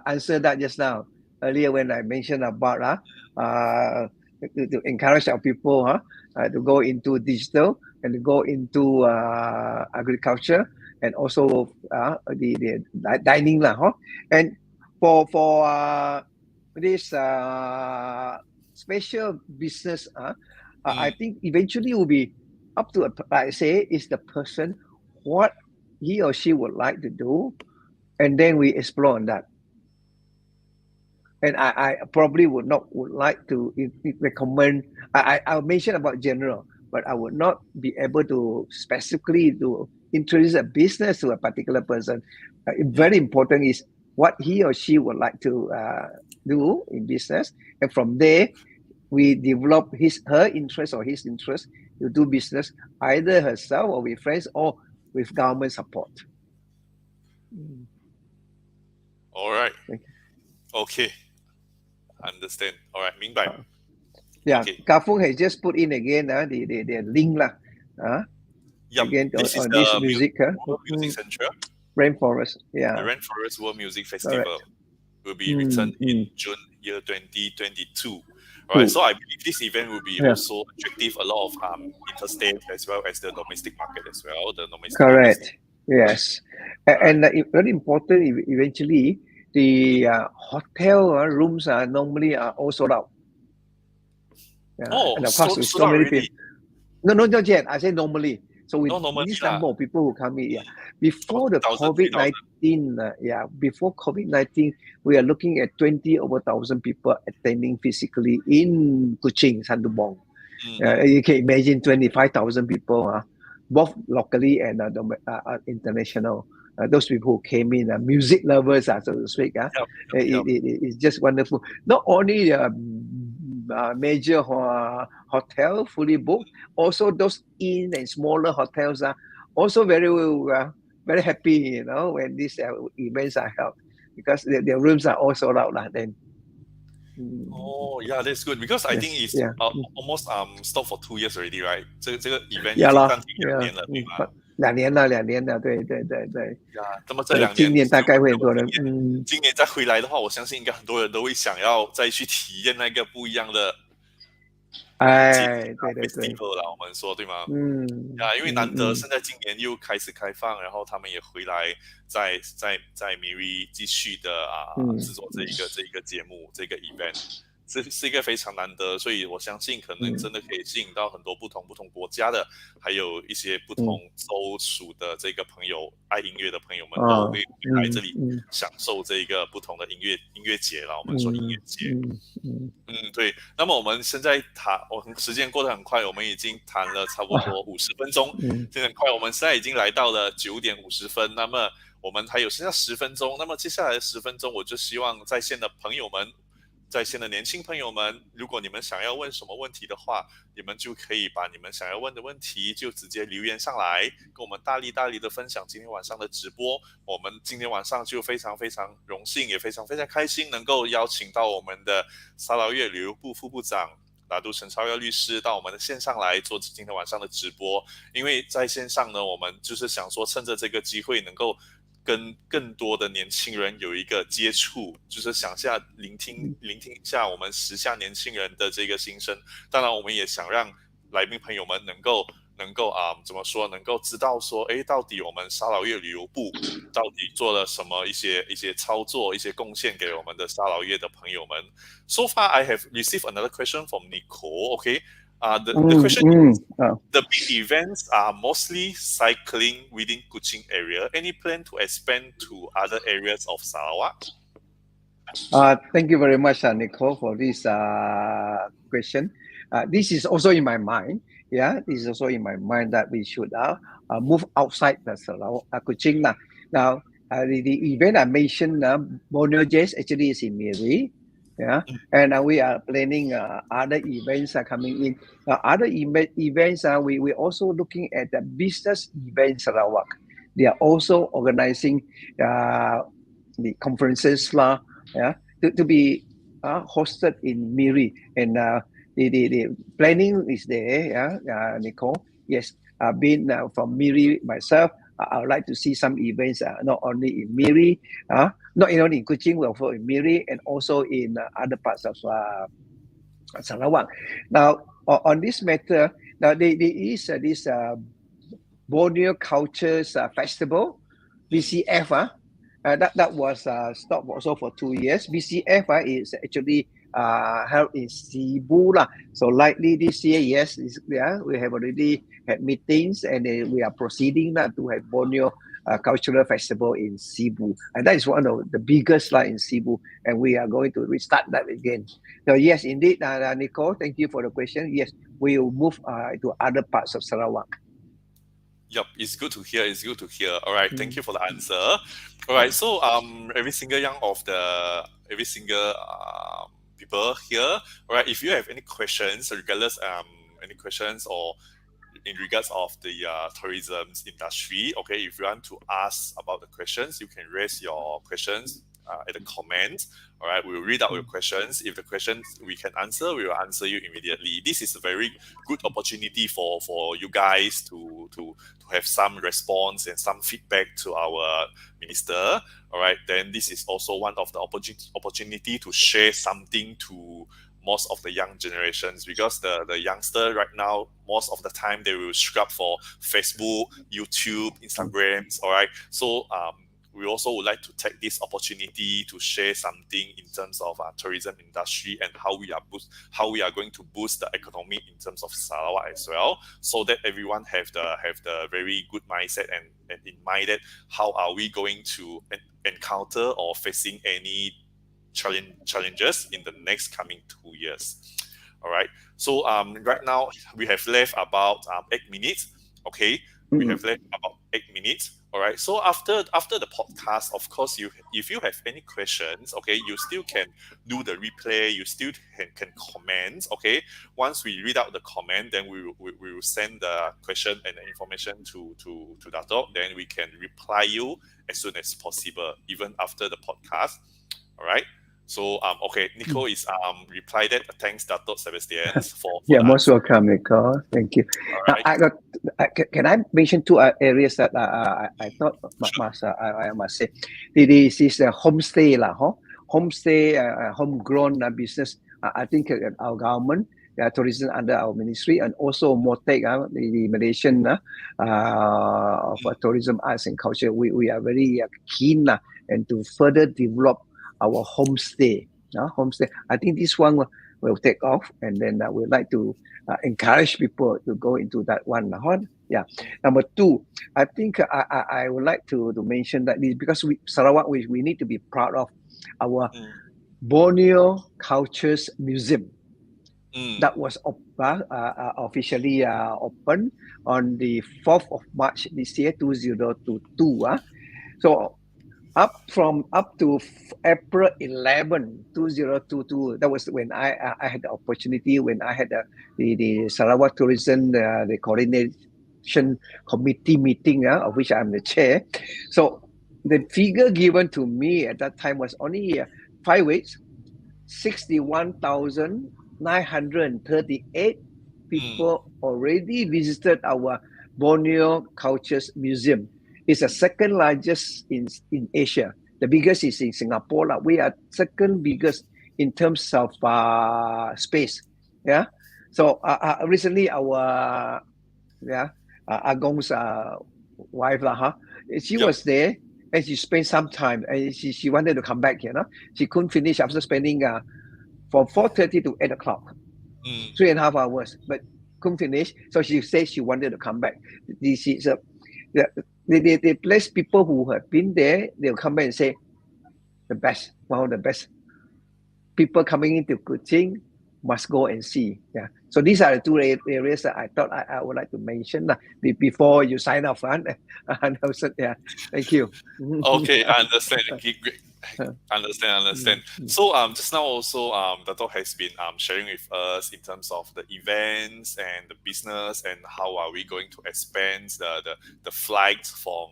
Speaker 2: answered that just now, earlier when I mentioned about to encourage our people to go into digital and to go into agriculture and also the dining and for this special business I think eventually will be up to I say is the person what he or she would like to do, and then we explore on that. And I probably would like to recommend. I'll mention about general, but I would not be able to specifically to introduce a business to a particular person. Very important is what he or she would like to do in business, and from there we develop her interest or his interest to do business either herself or with friends or with government support.
Speaker 1: All right. Okay. Understand. All right. 明白。
Speaker 2: Kar Fung has just put in again the link again
Speaker 1: this
Speaker 2: on
Speaker 1: is
Speaker 2: this
Speaker 1: the
Speaker 2: music.
Speaker 1: World Music Centre.
Speaker 2: Rainforest.
Speaker 1: The Rainforest World Music Festival.
Speaker 2: Correct.
Speaker 1: Will be returned in June year 2022. All right, so I believe this event will be also attractive a lot of interstate as well as the domestic market as well.
Speaker 2: Correct. Yes, and very important. Eventually, the hotel rooms are normally all sold out.
Speaker 1: And of course, with so many people.
Speaker 2: No, not yet. I say normally. So with this number of people who come in, before the COVID-19, before COVID-19, we are looking at 20 over 1,000 people attending physically in Kuching, Santubong. You can imagine 25,000 people, both locally and international. Those people who came in, music lovers, so to speak. It's just wonderful. Not only major hotel fully booked, also those inn and smaller hotels are also very happy, when these events are held, because their rooms are all sold out then.
Speaker 1: Oh, yeah, that's good, because I think it's almost stopped for 2 years already, right? 这个 event 已经暂停2年了，对吗？2
Speaker 2: 年了，对。
Speaker 1: 那么这2年，
Speaker 2: 今年大概会很多人，
Speaker 1: 今年再回来的话，我相信应该很多人都会想要再去体验那个不一样的。
Speaker 2: 对
Speaker 1: festival 啦，我们说对吗？因为难得现在今年又开始开放，然后他们也回来在 Miri 继续的制作这一个节目，这个 event。是一个非常难得，所以我相信可能真的可以吸引到很多不同国家的，还有一些不同州属的这个朋友，爱音乐的朋友们都会来这里享受这个不同的音乐节啦。我们说音乐节，对。那么我们现在时间过得很快，我们已经谈了差不多50分钟，现在很快，我们现在已经来到了9点50分。那么我们还有剩下10分钟，那么接下来的10分钟，我就希望在线的朋友们。在线的年轻朋友们，如果你们想要问什么问题的话，你们就可以把你们想要问的问题就直接留言上来，跟我们大力的分享今天晚上的直播。我们今天晚上就非常荣幸，也非常开心，能够邀请到我们的沙劳越旅游部副部长拿督陈超耀律师到我们的线上来做今天晚上的直播。因为在线上呢，我们就是想说趁着这个机会能够跟更多的年轻人有一个接触，就是想聆听一下我们时下年轻人的这个心声。当然我们也想让来宾朋友们能够怎么说，能够知道说到底我们沙劳越旅游部到底做了什么一些操作，一些贡献给我们的沙劳越的朋友们。So far I have received another question from Nicole. Okay, The question is, the big events are mostly cycling within Kuching area. Any plan to expand to other areas of Sarawak?
Speaker 2: Thank you very much, Nicole, for this question. This is also in my mind. Yeah, this is also in my mind that we should move outside the Sarawak, Kuching. Now, the event I mentioned, Borneo Jazz, actually is in Miri. Yeah, and we are planning other events are coming in. Other events, we're also looking at the business events Sarawak. They are also organizing the conferences to be hosted in Miri, and the planning is there. Nicole. Yes, I've been from Miri myself. I would like to see some events not only in Miri, not only in Kuching, but also in Miri and also in other parts of Sarawak. Now, on this matter, now there is this Borneo Cultures Festival, BCF. That was stopped also for 2 years. BCF is actually held in Cebu. So likely this year, yes, we have already had meetings and we are proceeding to have Borneo Cultural Festival in Cebu. And that is one of the biggest in Cebu. And we are going to restart that again. So yes, indeed, Nicole, thank you for the question. Yes, we will move to other parts of Sarawak.
Speaker 1: Yep, it's good to hear. It's good to hear. All right, thank you for the answer. All right, so every single people here. All right, if you have any questions, regardless any questions or in regards of the tourism industry, okay, if you want to ask about the questions, you can raise your questions at the comments. All right, we will read out your questions. If the questions we can answer, we will answer you immediately. This is a very good opportunity for you guys to have some response and some feedback to our minister. All right, then this is also one of the opportunity to share something to most of the young generations, because the youngster right now, most of the time they will scrub for Facebook, YouTube, Instagrams. All right, so we also would like to take this opportunity to share something in terms of tourism industry and how we are going to boost the economy in terms of Sarawak as well, so that everyone have the very good mindset and in mind that how are we going to encounter or facing any challenges in the next coming 2 years. All right. So right now we have left about 8 minutes. Okay. We have left about 8 minutes. All right. So after the podcast, of course, if you have any questions, okay, you still can do the replay. You still can comment. Okay. Once we read out the comment, then we will send the question and the information to Datuk. Then we can reply you as soon as possible, even after the podcast. All right. So okay, Nico is replied that. Thanks, Datuk Sebastian, for
Speaker 2: most welcome, Nico. Thank you.
Speaker 1: Right.
Speaker 2: Can I mention 2 areas that I thought I must say. This is a homestay homestay, homegrown business. I think our government, tourism under our ministry, and also MOTEC, the Malaysian for tourism, arts and culture. We are very keen and to further develop our homestay. I think this one will take off, and then we'd like to encourage people to go into that one. Yeah. Number 2, I think I would like to mention that because Sarawak, we need to be proud of our Borneo Cultures Museum. That was officially opened on the 4th of March this year, 2022. So up to April 11, 2022, that was when I had the opportunity, when I had the Sarawak Tourism, the coordination committee meeting, of which I'm the chair. So the figure given to me at that time was only 5 weeks, 61,938 people already visited our Borneo Cultures Museum. It's the second largest in Asia. The biggest is in Singapore. We are second biggest in terms of space. Yeah. So recently our Agong's wife she was there and she spent some time and she wanted to come back. She couldn't finish after spending from 4:30 to 8 o'clock. 3.5 hours, but couldn't finish. So she said she wanted to come back. They place people who have been there. They'll come back and say, the best, one of the best. People coming into Kuching must go and see. Yeah. So these are the two areas that I thought I would like to mention before you sign off. Yeah. Thank you.
Speaker 1: Okay, I understand. Okay, great. Understand. So just now also Dato has been sharing with us in terms of the events and the business and how are we going to expand the flights from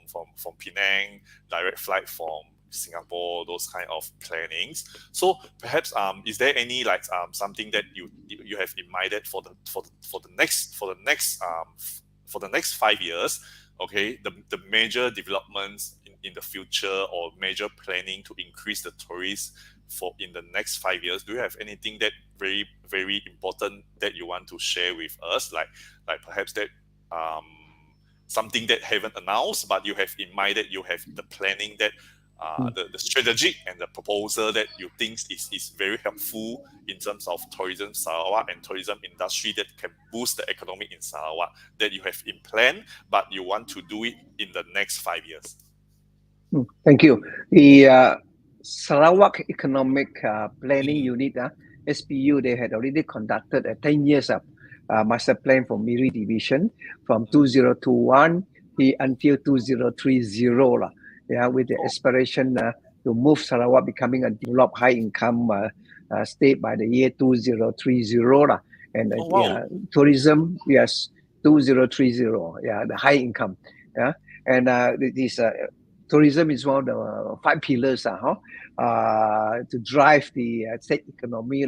Speaker 1: Penang, direct flight from Singapore, those kind of plannings. So perhaps is there any like something that you have in mind that for the next 5 years, okay, the major developments in the future or major planning to increase the tourists for in the next 5 years? Do you have anything that very, very important that you want to share with us? Like perhaps that something that haven't announced, but you have in mind that you have the planning that the strategy and the proposal that you think is very helpful in terms of tourism Sarawak and tourism industry that can boost the economy in Sarawak that you have in plan, but you want to do it in the next 5 years?
Speaker 2: Thank you. The Sarawak Economic Planning Unit, SPU, they had already conducted a 10 years of master plan for MIRI division from 2021 until 2030. Yeah, with the aspiration to move Sarawak becoming a developed high-income state by the year 2030. And tourism, yes, 2030. Yeah, the high income. Yeah, and this tourism is one of the 5 pillars to drive the state economy.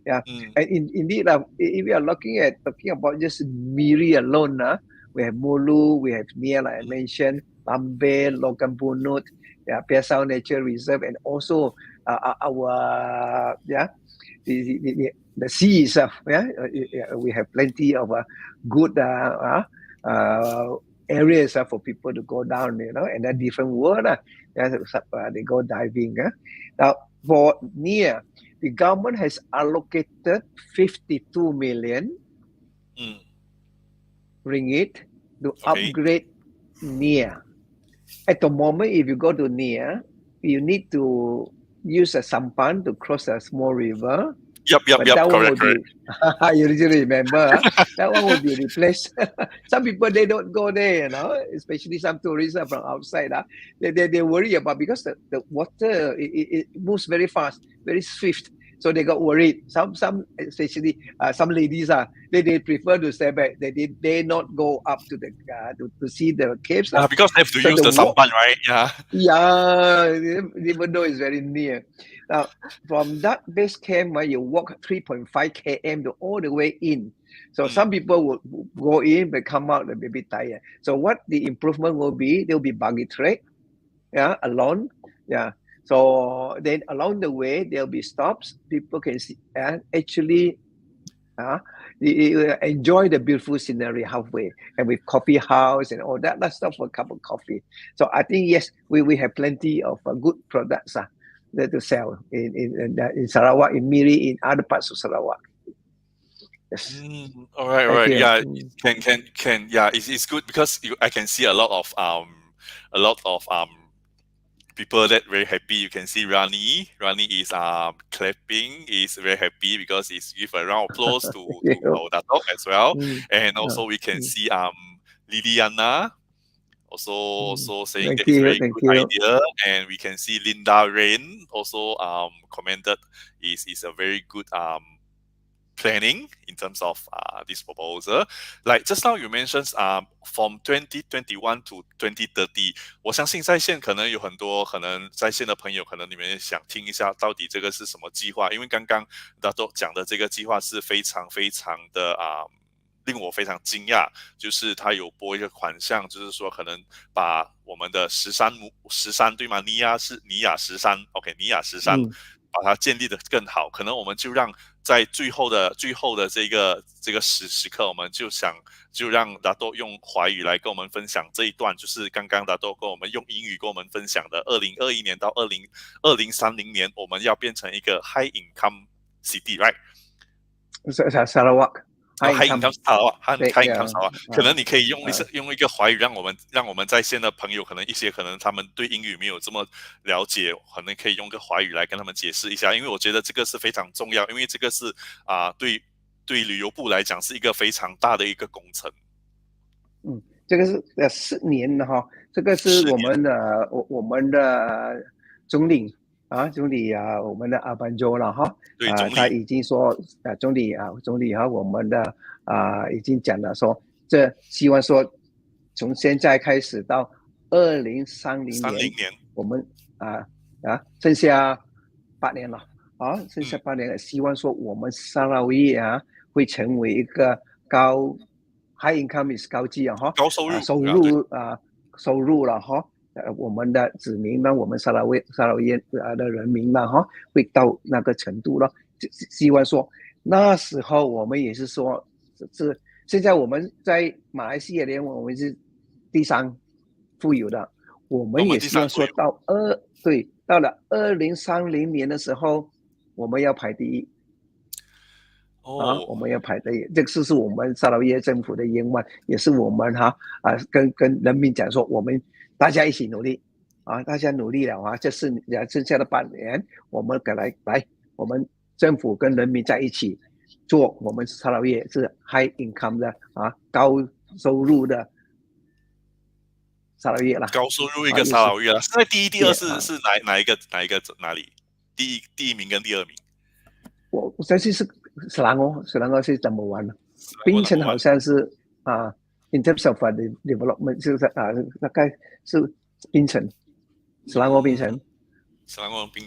Speaker 2: Yeah, and indeed, if we are talking about just MIRI alone, we have Mulu, we have Nia, like I mentioned, Lambe, Logam Bunut, Piasau Nature Reserve, and also our the sea itself. We have plenty of good areas for people to go down, and then different water. They go diving. Now for Nia, the government has allocated 52 million ringgit to upgrade Nia. At the moment, if you go to Nia, you need to use a sampan to cross a small river.
Speaker 1: Yep. Correct.
Speaker 2: You really remember that one will be replaced. Some people they don't go there, especially some tourists from outside. They worry about because the water it moves very fast, very swift. So they got worried. Some especially some ladies they prefer to stay back. They did not go up to the to see the caves.
Speaker 1: Because they have to use the sampan, right?
Speaker 2: Yeah, even though it's very near. Now from that base camp, you walk 3.5 km to all the way in. So some people will go in but come out a bit tired. So what the improvement will be? There will be buggy track, alone, So then along the way, there'll be stops. People can see, actually enjoy the beautiful scenery halfway, and with coffee house and all that. Let's stop for a cup of coffee. So I think, yes, we have plenty of good products to sell in Sarawak, in MIRI, in other parts of Sarawak. Yes.
Speaker 1: All right. Yeah, can. Yeah, it's good because I can see a lot of people that very happy. You can see Rani is clapping, is very happy because he's give a round of applause to our Datuk as well. And also we can see Liliana also saying that it's a very good idea. And we can see Linda Rain also commented is a very good planning in terms of this proposal. Like just now you mentioned from 2021 to 2030， 我相信在线可能有很多可能在线的朋友，可能你们想听一下到底这个是什么计划，因为刚刚大家都讲的这个计划是非常非常的令我非常惊讶，就是他有拨一个款项，就是说可能把我们的石山对吗？尼亚石山 ，OK， 尼亚石山。把它建立的更好，可能我们就让在最后的这个时刻，我们就让大多用华语来跟我们分享这一段，就是刚刚大多跟我们用英语跟我们分享的2021年到2030年，我们要变成一个 high income city， right？
Speaker 2: Sarawak。High
Speaker 1: income Sarawak， High income Sarawak， 可能你可以用一个华语让我们在线的朋友，可能他们对英语没有这么了解，可能可以用个华语来跟他们解释一下，因为我觉得这个是非常重要，因为这个是对旅游部来讲是一个非常大的一个工程。
Speaker 2: 这个是4年的哈，这个是我们的总理我们的阿班州了哈，
Speaker 1: 对，总理
Speaker 2: 他已经说总理我们的已经讲了说，这希望说从现在开始到2030年，我们剩下8年了剩下8年了，希望说我们沙捞越会成为一个high income is 高技
Speaker 1: 高收入
Speaker 2: 收入了哈。我们的子民呢，我们沙捞越的人民呢会到那个程度了。希望说那时候我们也是说，现在我们在马来西亚联盟我们是第3富有的，我们也希望说到了2030年的时候，我们要排第1。我们要排第1，这个是我们沙捞越政府的愿望，也是我们跟人民讲说，我们大家一起努力大家努力了这4年剩下的8年，我们来我们政府跟人民在一起做我们沙捞越是 high income 的高收入的沙捞越啦，
Speaker 1: 高收入一个沙捞越啦。现在第1、第2是哪里？第一名跟第2名？
Speaker 2: 我相信是斯兰欧是 number 1了，槟城好像是in terms of development 就是大概是槟城，斯兰欧槟城。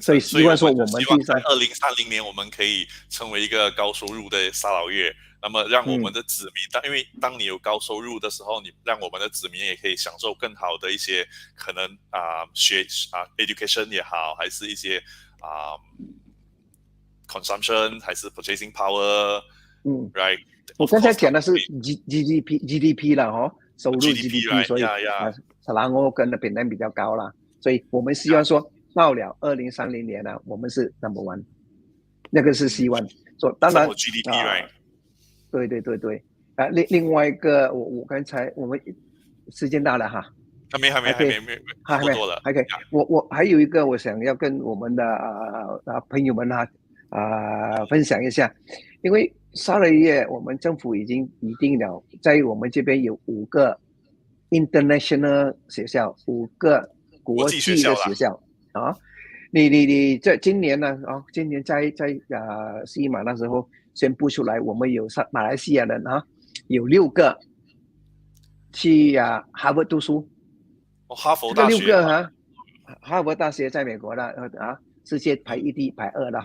Speaker 2: 所以希望说我们
Speaker 1: 希望在2030年我们可以成为一个高收入的沙捞越，那么让我们的子民，因为当你有高收入的时候，你让我们的子民也可以享受更好的一些可能education 也好，还是一些consumption 还是 purchasing power， right？
Speaker 2: 我刚才讲的是 GDP 了收入 GDP， 所以斯兰欧跟槟城比较高啦，所以我们希望说到了2030年呢，我们是 number 1， 那个是希望。当然
Speaker 1: GDP right？
Speaker 2: 对另外一个我刚才我们时间到了哈。
Speaker 1: 还没多了。
Speaker 2: OK， 我还有一个我想要跟我们的朋友们分享一下，因为沙捞越我们政府已经拟定了，在我们这边有5个 international 学校，5个国际的学校你这今年呢今年在西马那时候宣布出来，我们有马来西亚人有6个去哈佛读书。
Speaker 1: 哈佛大学，
Speaker 2: 这6个哈佛大学在美国的世界排1、排2的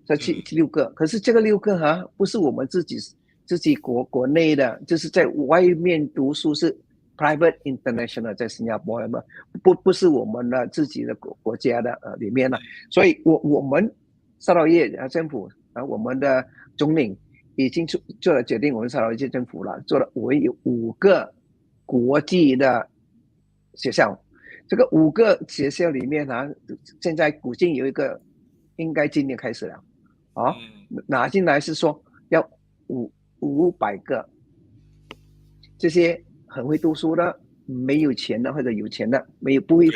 Speaker 2: 这6个，可是这个6个不是我们自己国内的，就是在外面读书，是 private international， 在新加坡不是我们的自己的国家的里面的，所以我们沙捞越政府我们的总理已经做了决定，我们沙捞越政府了我们有5个国际的学校，这个5个学校里面现在古晋有一个应该今年开始了拿进来，是说要500个这些很会读书的，没有钱的或者有钱的，不会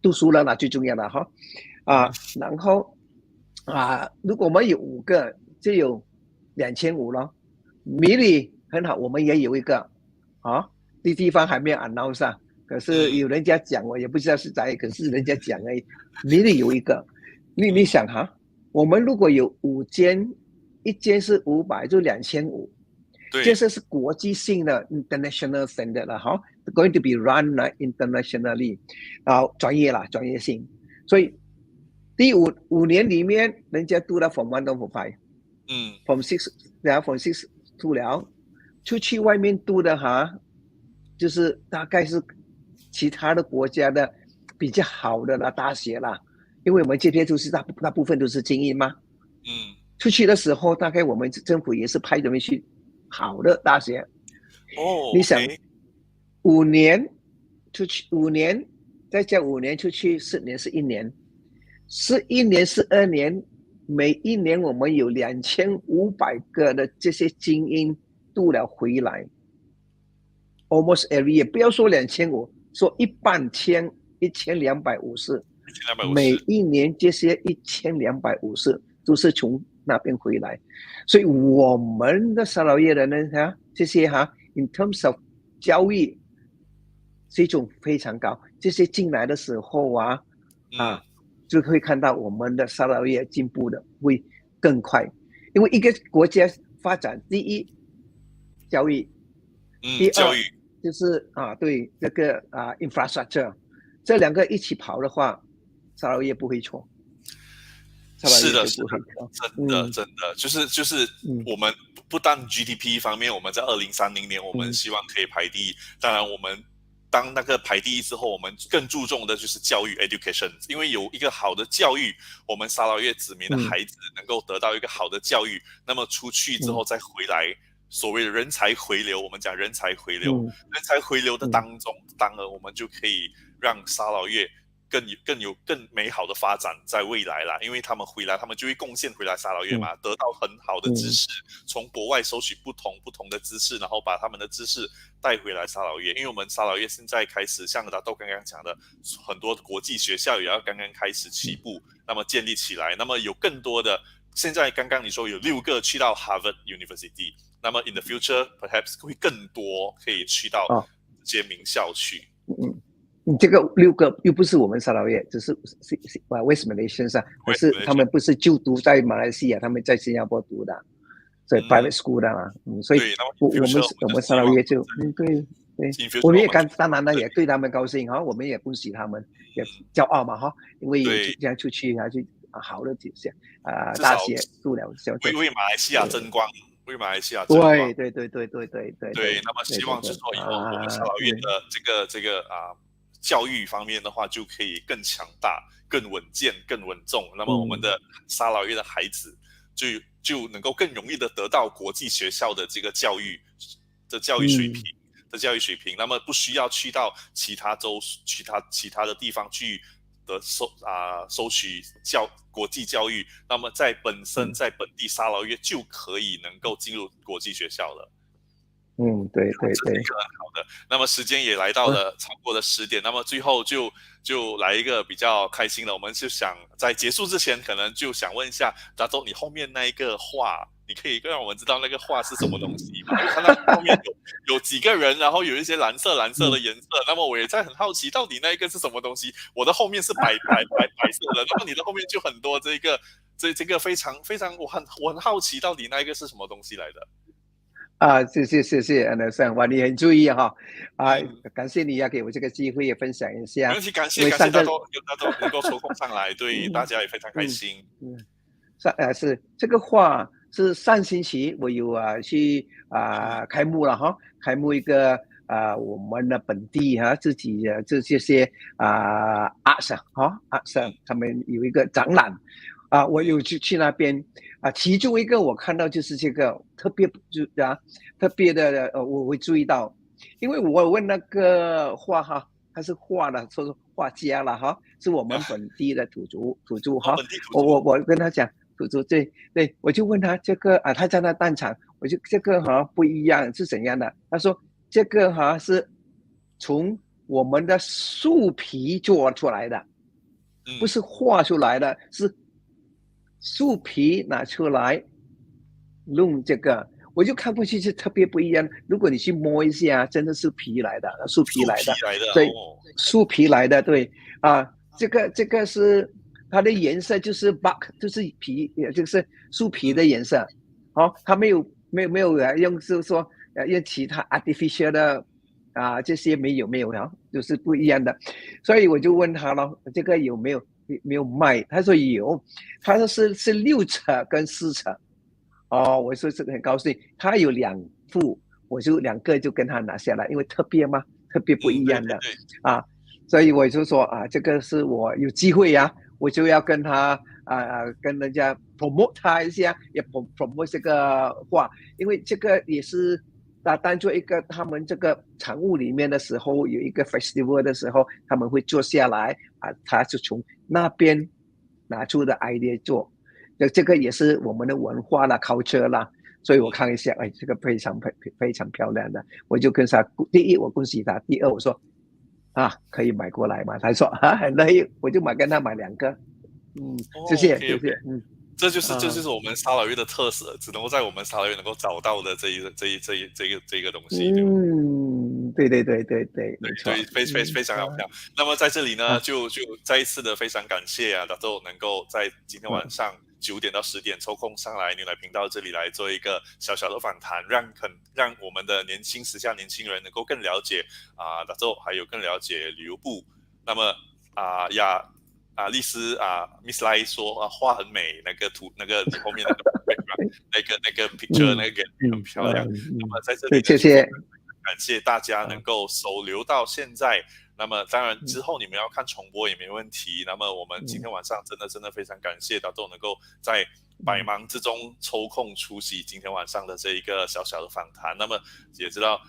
Speaker 2: 读书了，那最重要的然后如果我们有5个就有2500了。米里很好，我们也有一个地方还没有 announce 上，可是有人家讲，我也不知道是谁，可是人家讲而已。米里有一个，你想我们如果有5间，一间是500，就2500，这是国际性的 international standard 了going to be run internationally， 专业性。所以第5年里面，人家读了 from 1到 from 5，from 6读了，出去外面读的就是大概是其他的国家的比较好的大学啦，因为我们这边都是大部分都是精英嘛。出去的时候，大概我们政府也是派人去好的大学。你想5年出去，5年再加5年出去，4年是1年，是1年是2年，每一年我们有2500个的这些精英度了回来 ，almost every year， 不要说2500，说一半1250，每一年这些1250都是从那边回来，所以我们的沙劳越人呢，这些in terms of 教育水准非常高，这些进来的时候就会看到我们的沙劳越进步的会更快，因为一个国家发展，第一教育，第二就是对这个infrastructure， 这两个一起跑的话，沙劳越不会错。
Speaker 1: 是的，是的，真的，就是我们不但 GDP 方面，我们在2030年我们希望可以排第一，当然我们当那个排第一之后，我们更注重的就是教育 education， 因为有一个好的教育，我们沙劳越子民的孩子能够得到一个好的教育，那么出去之后再回来，所谓的人才回流，我们讲人才回流，人才回流的当中，当然我们就可以让沙劳越更美好的发展在未来啦，因为他们回来，他们就会贡献回来沙劳越嘛，得到很好的知识，从国外收取不同的知识，然后把他们的知识带回来沙劳越。因为我们沙劳越现在开始，像大豆刚刚讲的，很多国际学校也要刚刚开始起步，那么建立起来，那么有更多的，现在刚刚你说有6个去到 Harvard University， 那么 in the future perhaps 会更多可以去到这些名校去。
Speaker 2: 这个6个又不是我们沙劳越，只是West Malaysians 可是他们不是就读在马来西亚，他们在新加坡读的，所以 private school 的所以我们沙劳越就对，我们也当然了，也对他们高兴我们也恭喜他们，也骄傲嘛因为这样出去去好的大学读了，
Speaker 1: 为马来西亚争光。为马来西亚争光，
Speaker 2: 对，
Speaker 1: 那么希望就是说以后我们沙劳越的这个教育方面的话，就可以更强大、更稳健、更稳重。那么我们的沙劳越的孩子就能够更容易的得到国际学校的这个教育水平，那么不需要去到其他州、其他的地方去收取国际教育，那么在本地沙劳越就可以能够进入国际学校了。
Speaker 2: 对，
Speaker 1: 这是一个很好的。那么时间也来到了超过了10点，那么最后就来一个比较开心的，我们就想在结束之前，可能就想问一下大周，你后面那一个画，你可以让我们知道那个画是什么东西吗？我看到后面有几个人，然后有一些蓝色的颜色，那么我也在很好奇，到底那一个是什么东西？我的后面是白色的，那么你的后面就很多这个非常非常，我很好奇，到底那一个是什么东西来的？
Speaker 2: 谢谢安德森，哇，你很注意感谢你给我这个机会也分享一下。
Speaker 1: 没问题，感谢大家都能够抽空上来，对大家也非常开心。
Speaker 2: 是这个画是上星期我有去开幕了开幕一个我们的本地自己这些arts 他们有一个展览我有去那边其中一个我看到就是这个特别的我会注意到，因为我问那个画他是画的，说是画家了是我们本地的土著我跟他讲土著对，我就问他这个他在那当场，我就这个不一样是怎样的？他说这个是从我们的树皮做出来的，不是画出来的，是树皮拿出来弄这个，我就看过去是特别不一样。如果你去摸一下，真的是皮来的，树皮来的，对，树皮来的，对这个是它的颜色就是 bark， 就是皮，就是树皮的颜色。它没有用，就是说用其他 artificial 的这些没有就是不一样的。所以我就问他了，这个有没有卖？他说有，他说是6尺跟4尺。我说这个很高兴，他有2副，我就2个就跟他拿下来，因为特别不一样的所以我就说这个是我有机会我就要跟他跟人家 promote 他一下，也 promote 这个画，因为这个也是当做一个他们这个产物里面的时候，有一个 festival 的时候，他们会坐下来他就从那边拿出的 idea 做。这个也是我们的文化啦 culture 啦，所以我看一下，哎，这个非常漂亮的，我就跟他，第一我恭喜他，第二我说可以买过来嘛，他说很乐意，我就跟他买2个，谢谢
Speaker 1: OK
Speaker 2: 谢
Speaker 1: OK，
Speaker 2: 谢，
Speaker 1: 这就是我们沙劳越的特色，只能够在我们沙劳越能够找到的这个东西，对吗？
Speaker 2: 对，没错，
Speaker 1: 对，非常好笑。那么在这里呢，就再一次的非常感谢啊，大豆能够在今天晚上9点到10点抽空上来牛奶频道这里来做一个小小的访谈，让我们的时下年轻人能够更了解大豆，还有更了解旅游部。那么律师Miss Lai 说画很美，那个你后面那个 background 那个 picture 那个很漂亮。那么在这里呢，
Speaker 2: 谢谢。
Speaker 1: 感谢大家能够收留到现在。那么当然之后你们要看重播也没问题。那么我们今天晚上真的非常感谢大豆能够在百忙之中抽空出席今天晚上的这一个小小的访谈。那么也知道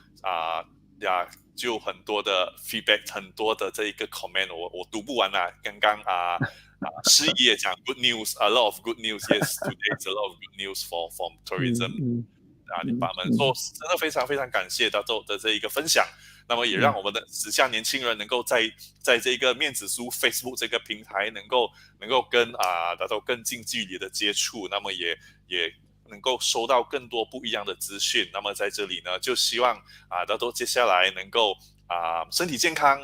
Speaker 1: 就很多的 feedback， 很多的这一个 comment， 我读不完啦。刚刚诗怡也讲 good news，a lot of good news。Yes, today is a lot of good news from tourism。department，真的非常非常感谢大豆的这一个分享。那么也让我们的时下年轻人能够在这个面子书 Facebook 这个平台能够跟大豆更近距离的接触，那么也能够收到更多不一样的资讯。那么在这里呢，就希望大豆接下来能够身体健康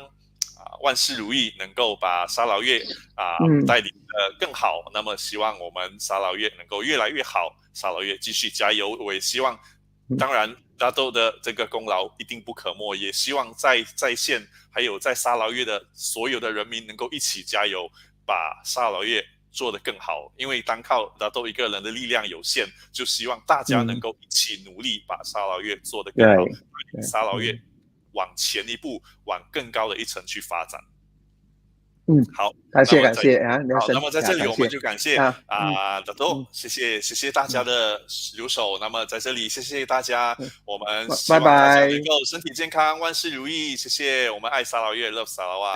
Speaker 1: 万事如意，能够把沙劳越带领的更好。那么希望我们沙劳越能够越来越好，沙劳越继续加油。我也希望，当然大豆的这个功劳一定不可没，也希望在线还有在沙劳越的所有的人民能够一起加油，把沙劳越做得更好。因为单靠大豆一个人的力量有限，就希望大家能够一起努力，把沙劳越做得更好，沙劳越往前一步，往更高的一层去发展。好，
Speaker 2: 感谢
Speaker 1: 好，那么在这里我们就感谢大豆，谢谢大家的留守。那么在这里谢谢大家，我们希望大家能够身体健康，万事如意。谢谢，我们爱沙劳越 ，love 沙拉哇。